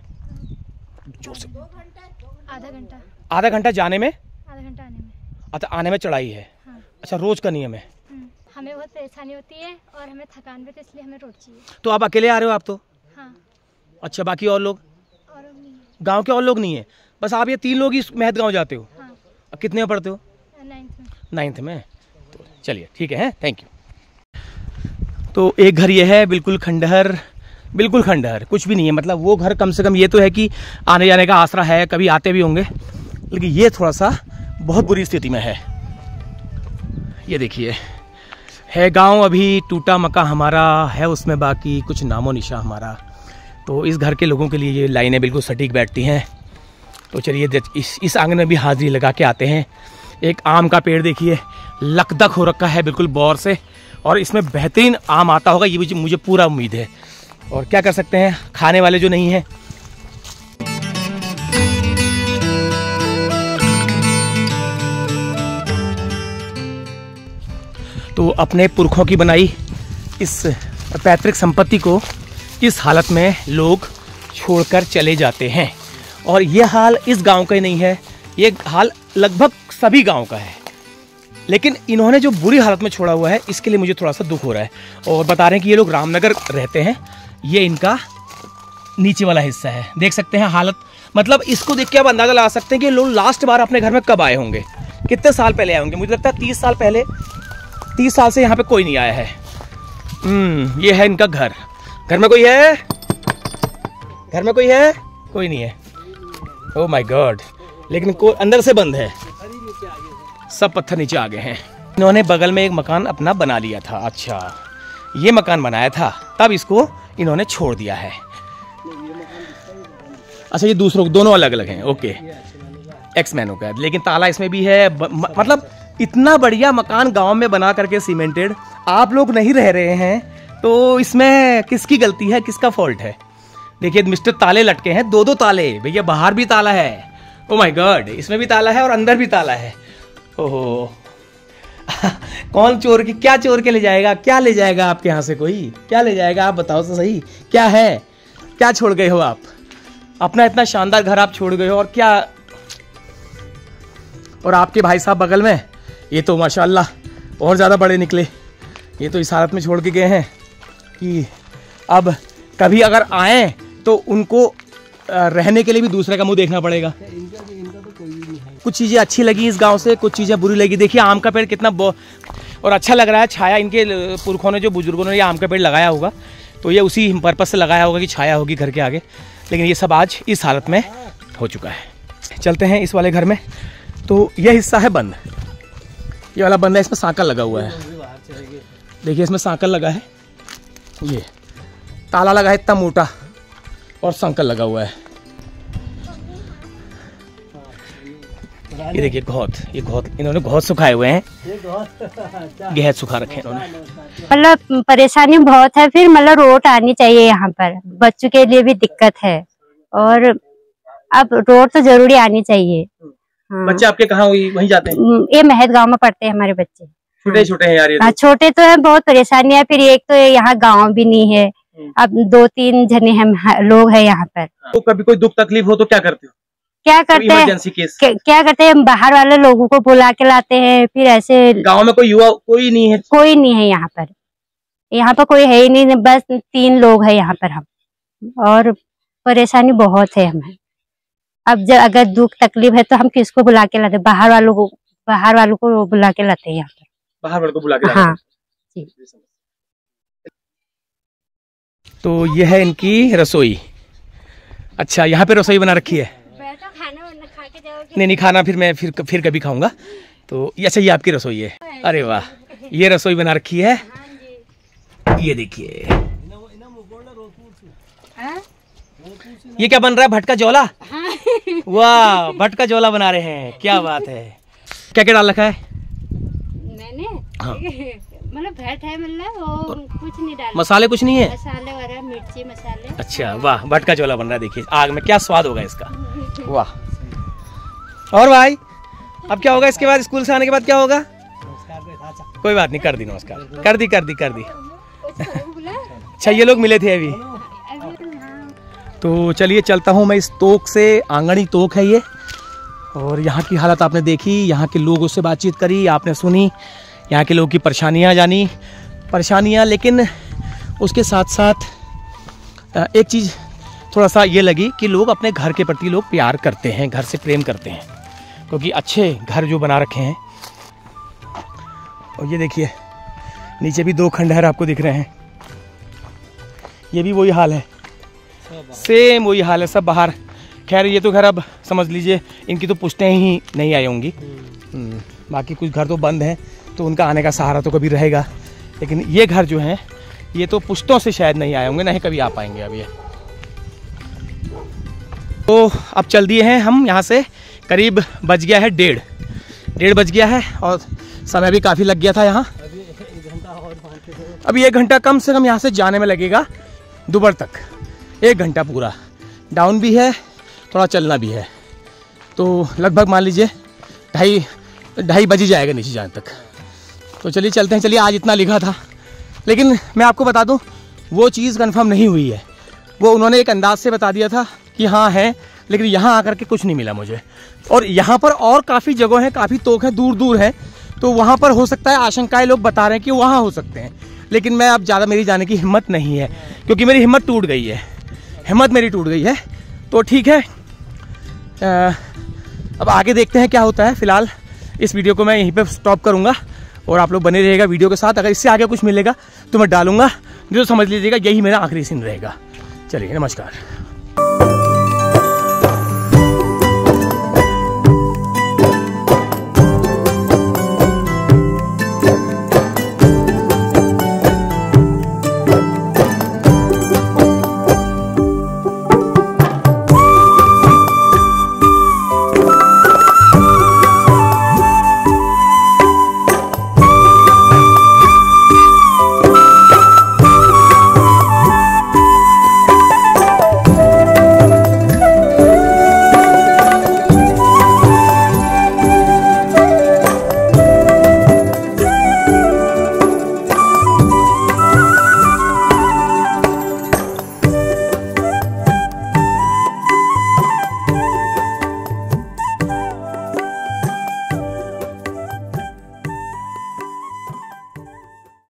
जोर से। आधा घंटा। आधा घंटा जाने में? आधा घंटा आने में। अच्छा, आने में चढ़ाई है। हाँ। अच्छा, रोज का नियम है। हमें बहुत परेशानी होती है और हमें थकान भी, तो इसलिए हमें रोड चाहिए। तो आप अकेले आ रहे हो आप तो? हाँ। अच्छा, बाकी और लोग? और लोग नहीं है। गाँव के और लोग नहीं है, बस आप ये 3 लोग ही महत गाँव जाते हो? हाँ। अब कितने में पढ़ते हो? 9th में। तो चलिए ठीक है, थैंक यू। तो एक घर ये है, बिल्कुल खंडहर, बिल्कुल खंडहर, कुछ भी नहीं है। मतलब वो घर कम से कम ये तो है कि आने जाने का आसरा है, कभी आते भी होंगे, लेकिन ये थोड़ा सा बहुत बुरी स्थिति में है। ये देखिए, है गांव अभी टूटा मका हमारा है, उसमें बाकी कुछ नामो निशा हमारा। तो इस घर के लोगों के लिए ये लाइनें बिल्कुल सटीक बैठती हैं। तो चलिए इस आंगन में भी हाजिरी लगा के आते हैं। एक आम का पेड़ देखिए, लकदक हो रखा है बिल्कुल बौर से, और इसमें बेहतरीन आम आता होगा, ये मुझे पूरा उम्मीद है। और क्या कर सकते हैं, खाने वाले जो नहीं हैं। तो अपने पुरखों की बनाई इस पैतृक संपत्ति को इस हालत में लोग छोड़कर चले जाते हैं। और ये हाल इस गांव का ही नहीं है, ये हाल लगभग सभी गांव का है। लेकिन इन्होंने जो बुरी हालत में छोड़ा हुआ है, इसके लिए मुझे थोड़ा सा दुख हो रहा है। और बता रहे हैं कि ये लोग रामनगर रहते हैं, ये इनका नीचे वाला हिस्सा है। देख सकते हैं हालत, मतलब इसको देख के आप अंदाज़ा लगा सकते हैं कि लोग लास्ट बार अपने घर में कब आए होंगे, कितने साल पहले आए होंगे। मुझे लगता है 30 साल पहले, 30 साल से यहाँ पे कोई नहीं आया है। ये है इनका घर। घर में कोई है? घर में कोई है? कोई नहीं है। ओह माय गॉड, लेकिन अंदर से बंद है, सब पत्थर नीचे आ गए हैं। इन्होंने बगल में एक मकान अपना बना लिया था। अच्छा, ये मकान बनाया था, तब इसको इन्होंने छोड़ दिया है। अच्छा, ये दूसरों दोनों अलग अलग हैं। ओके, एक्स मैनों का, लेकिन ताला इसमें भी है। मतलब इतना बढ़िया मकान गांव में बना करके सीमेंटेड, आप लोग नहीं रह रहे हैं, तो इसमें किसकी गलती है, किसका फॉल्ट है? देखिए मिस्टर, ताले लटके हैं, 2-2 ताले भैया, बाहर भी ताला है। ओ माय गॉड, इसमें भी ताला है और अंदर भी ताला है। ओहो कौन चोर की, क्या चोर के ले जाएगा, क्या ले जाएगा आपके यहाँ से कोई, क्या ले जाएगा आप बताओ तो सही, क्या है, क्या छोड़ गए हो आप? अपना इतना शानदार घर आप छोड़ गए हो, और क्या। और आपके भाई साहब बगल में, ये तो माशाल्लाह और ज़्यादा बड़े निकले। ये तो इस हालत में छोड़ के गए हैं कि अब कभी अगर आए तो उनको रहने के लिए भी दूसरे का मुंह देखना पड़ेगा। कुछ चीज़ें अच्छी लगी इस गांव से, कुछ चीज़ें बुरी लगी। देखिए आम का पेड़ कितना और अच्छा लग रहा है, छाया इनके पुरखों ने, जो बुजुर्गों ने ये आम का पेड़ लगाया होगा, तो ये उसी पर्पज़ से लगाया होगा कि छाया होगी घर के आगे। लेकिन ये सब आज इस हालत में हो चुका है। चलते हैं इस वाले घर में। तो यह हिस्सा है बंद, ये वाला बंद है, इसमें सांकल लगा हुआ है। देखिए इसमें सांकल लगा है, ये ताला लगा है इतना मोटा, और सांकल लगा हुआ है। ये देखिए घौत, ये घौत, इन्होंने घौत सुखाए हुए हैं, गहत सुखा रखे हैं इन्होंने। मतलब परेशानी बहुत है, फिर मतलब रोड आनी चाहिए यहाँ पर, बच्चों के लिए भी दिक्कत है, और अब रोड तो जरूरी आनी चाहिए। हाँ। बच्चे आपके कहाँ वहीं जाते हैं? ये महत गांव में पढ़ते हैं हमारे बच्चे। छोटे छोटे हैं यार ये। हाँ छोटे तो है, बहुत परेशानी है। फिर एक तो यहाँ गांव भी नहीं है, अब 2-3 जने हम लोग हैं यहाँ पर। तो कभी कोई दुख तकलीफ हो तो क्या करते हो? क्या करते हैं, क्या करते हैं, बाहर वाले लोगों को बुला के लाते हैं। फिर ऐसे गांव में कोई युवा कोई नहीं है? कोई नहीं है यहाँ पर, यहाँ पर कोई है ही नहीं, बस 3 लोग हैं यहाँ पर हम, और परेशानी बहुत है हमें। अब जब अगर दुख तकलीफ है तो हम किसको बुला के लाते? बाहर वालों को बुला के लाते हैं यहाँ पर, बाहर वालों को बुला के लाते हैं। हाँ जी। तो ये है इनकी रसोई। अच्छा, यहाँ पे रसोई बना रखी है? नहीं खाना फिर कभी खाऊंगा। तो ये, अच्छा ये आपकी रसोई है? अरे वाह, ये रसोई बना रखी है। ये देखिए, ये क्या बन रहा है? भटका जोला? वाह, भटका जोला बना रहे हैं, क्या बात है। क्या क्या डाल रखा है? मैंने मतलब भट है, मतलब वो कुछ नहीं डाला। मसाले कुछ नहीं है? मसाले वगैरह, मिर्ची मसाले। अच्छा वाह, भटका जोला बन रहा है। देखिए आग में क्या स्वाद होगा इसका। वाह। और भाई अब क्या होगा इसके बाद? स्कूल से आने के बाद क्या होगा? कोई बात नहीं, कर दी नमस्कार, कर दी। अच्छा ये लोग मिले थे अभी? तो चलिए चलता हूँ मैं इस तोक से। आंगनी तोक है ये, और यहाँ की हालत आपने देखी, यहाँ के लोगों से बातचीत करी, आपने सुनी। यहाँ के लोगों की परेशानियाँ, लेकिन उसके साथ साथ एक चीज़ थोड़ा सा ये लगी कि लोग अपने घर के प्रति लोग प्यार करते हैं, घर से प्रेम करते हैं, क्योंकि अच्छे घर जो बना रखे हैं। और ये देखिए नीचे भी 2 खंडहर आपको दिख रहे हैं, ये भी वही हाल है, सेम वही हाल है, सब बाहर। खैर ये तो घर अब समझ लीजिए इनकी तो पुश्तें ही नहीं आई होंगी, बाकी कुछ घर तो बंद हैं, तो उनका आने का सहारा तो कभी रहेगा, लेकिन ये घर जो हैं ये तो पुश्तों से शायद नहीं आए होंगे, नहीं कभी आ पाएंगे अब ये। तो अब चल दिए हैं हम यहाँ से, करीब बज गया है 1:30 बज गया है, और समय भी काफ़ी लग गया था यहाँ। अभी 1 घंटा कम से कम यहाँ से जाने में लगेगा, दुबर तक 1 घंटा पूरा। डाउन भी है, थोड़ा चलना भी है, तो लगभग मान लीजिए 2:30 बज ही जाएगा नीचे जाने तक। तो चलिए चलते हैं। चलिए, आज इतना लिखा था, लेकिन मैं आपको बता दूं वो चीज़ कंफर्म नहीं हुई है। वो उन्होंने एक अंदाज से बता दिया था कि हाँ है, लेकिन यहाँ आकर के कुछ नहीं मिला मुझे। और यहाँ पर और काफ़ी जगह हैं, काफ़ी तोक हैं, दूर दूर हैं, तो वहाँ पर हो सकता है, आशंकाएं लोग बता रहे हैं कि वहाँ हो सकते हैं, लेकिन मैं अब ज़्यादा मेरी जाने की हिम्मत नहीं है, क्योंकि मेरी हिम्मत टूट गई है, हिम्मत मेरी टूट गई है। तो ठीक है, अब आगे देखते हैं क्या होता है। फिलहाल इस वीडियो को मैं यहीं पे स्टॉप करूँगा, और आप लोग बने रहिएगा वीडियो के साथ। अगर इससे आगे कुछ मिलेगा तो मैं डालूंगा, जो समझ लीजिएगा यही मेरा आखिरी सीन रहेगा। चलिए, नमस्कार।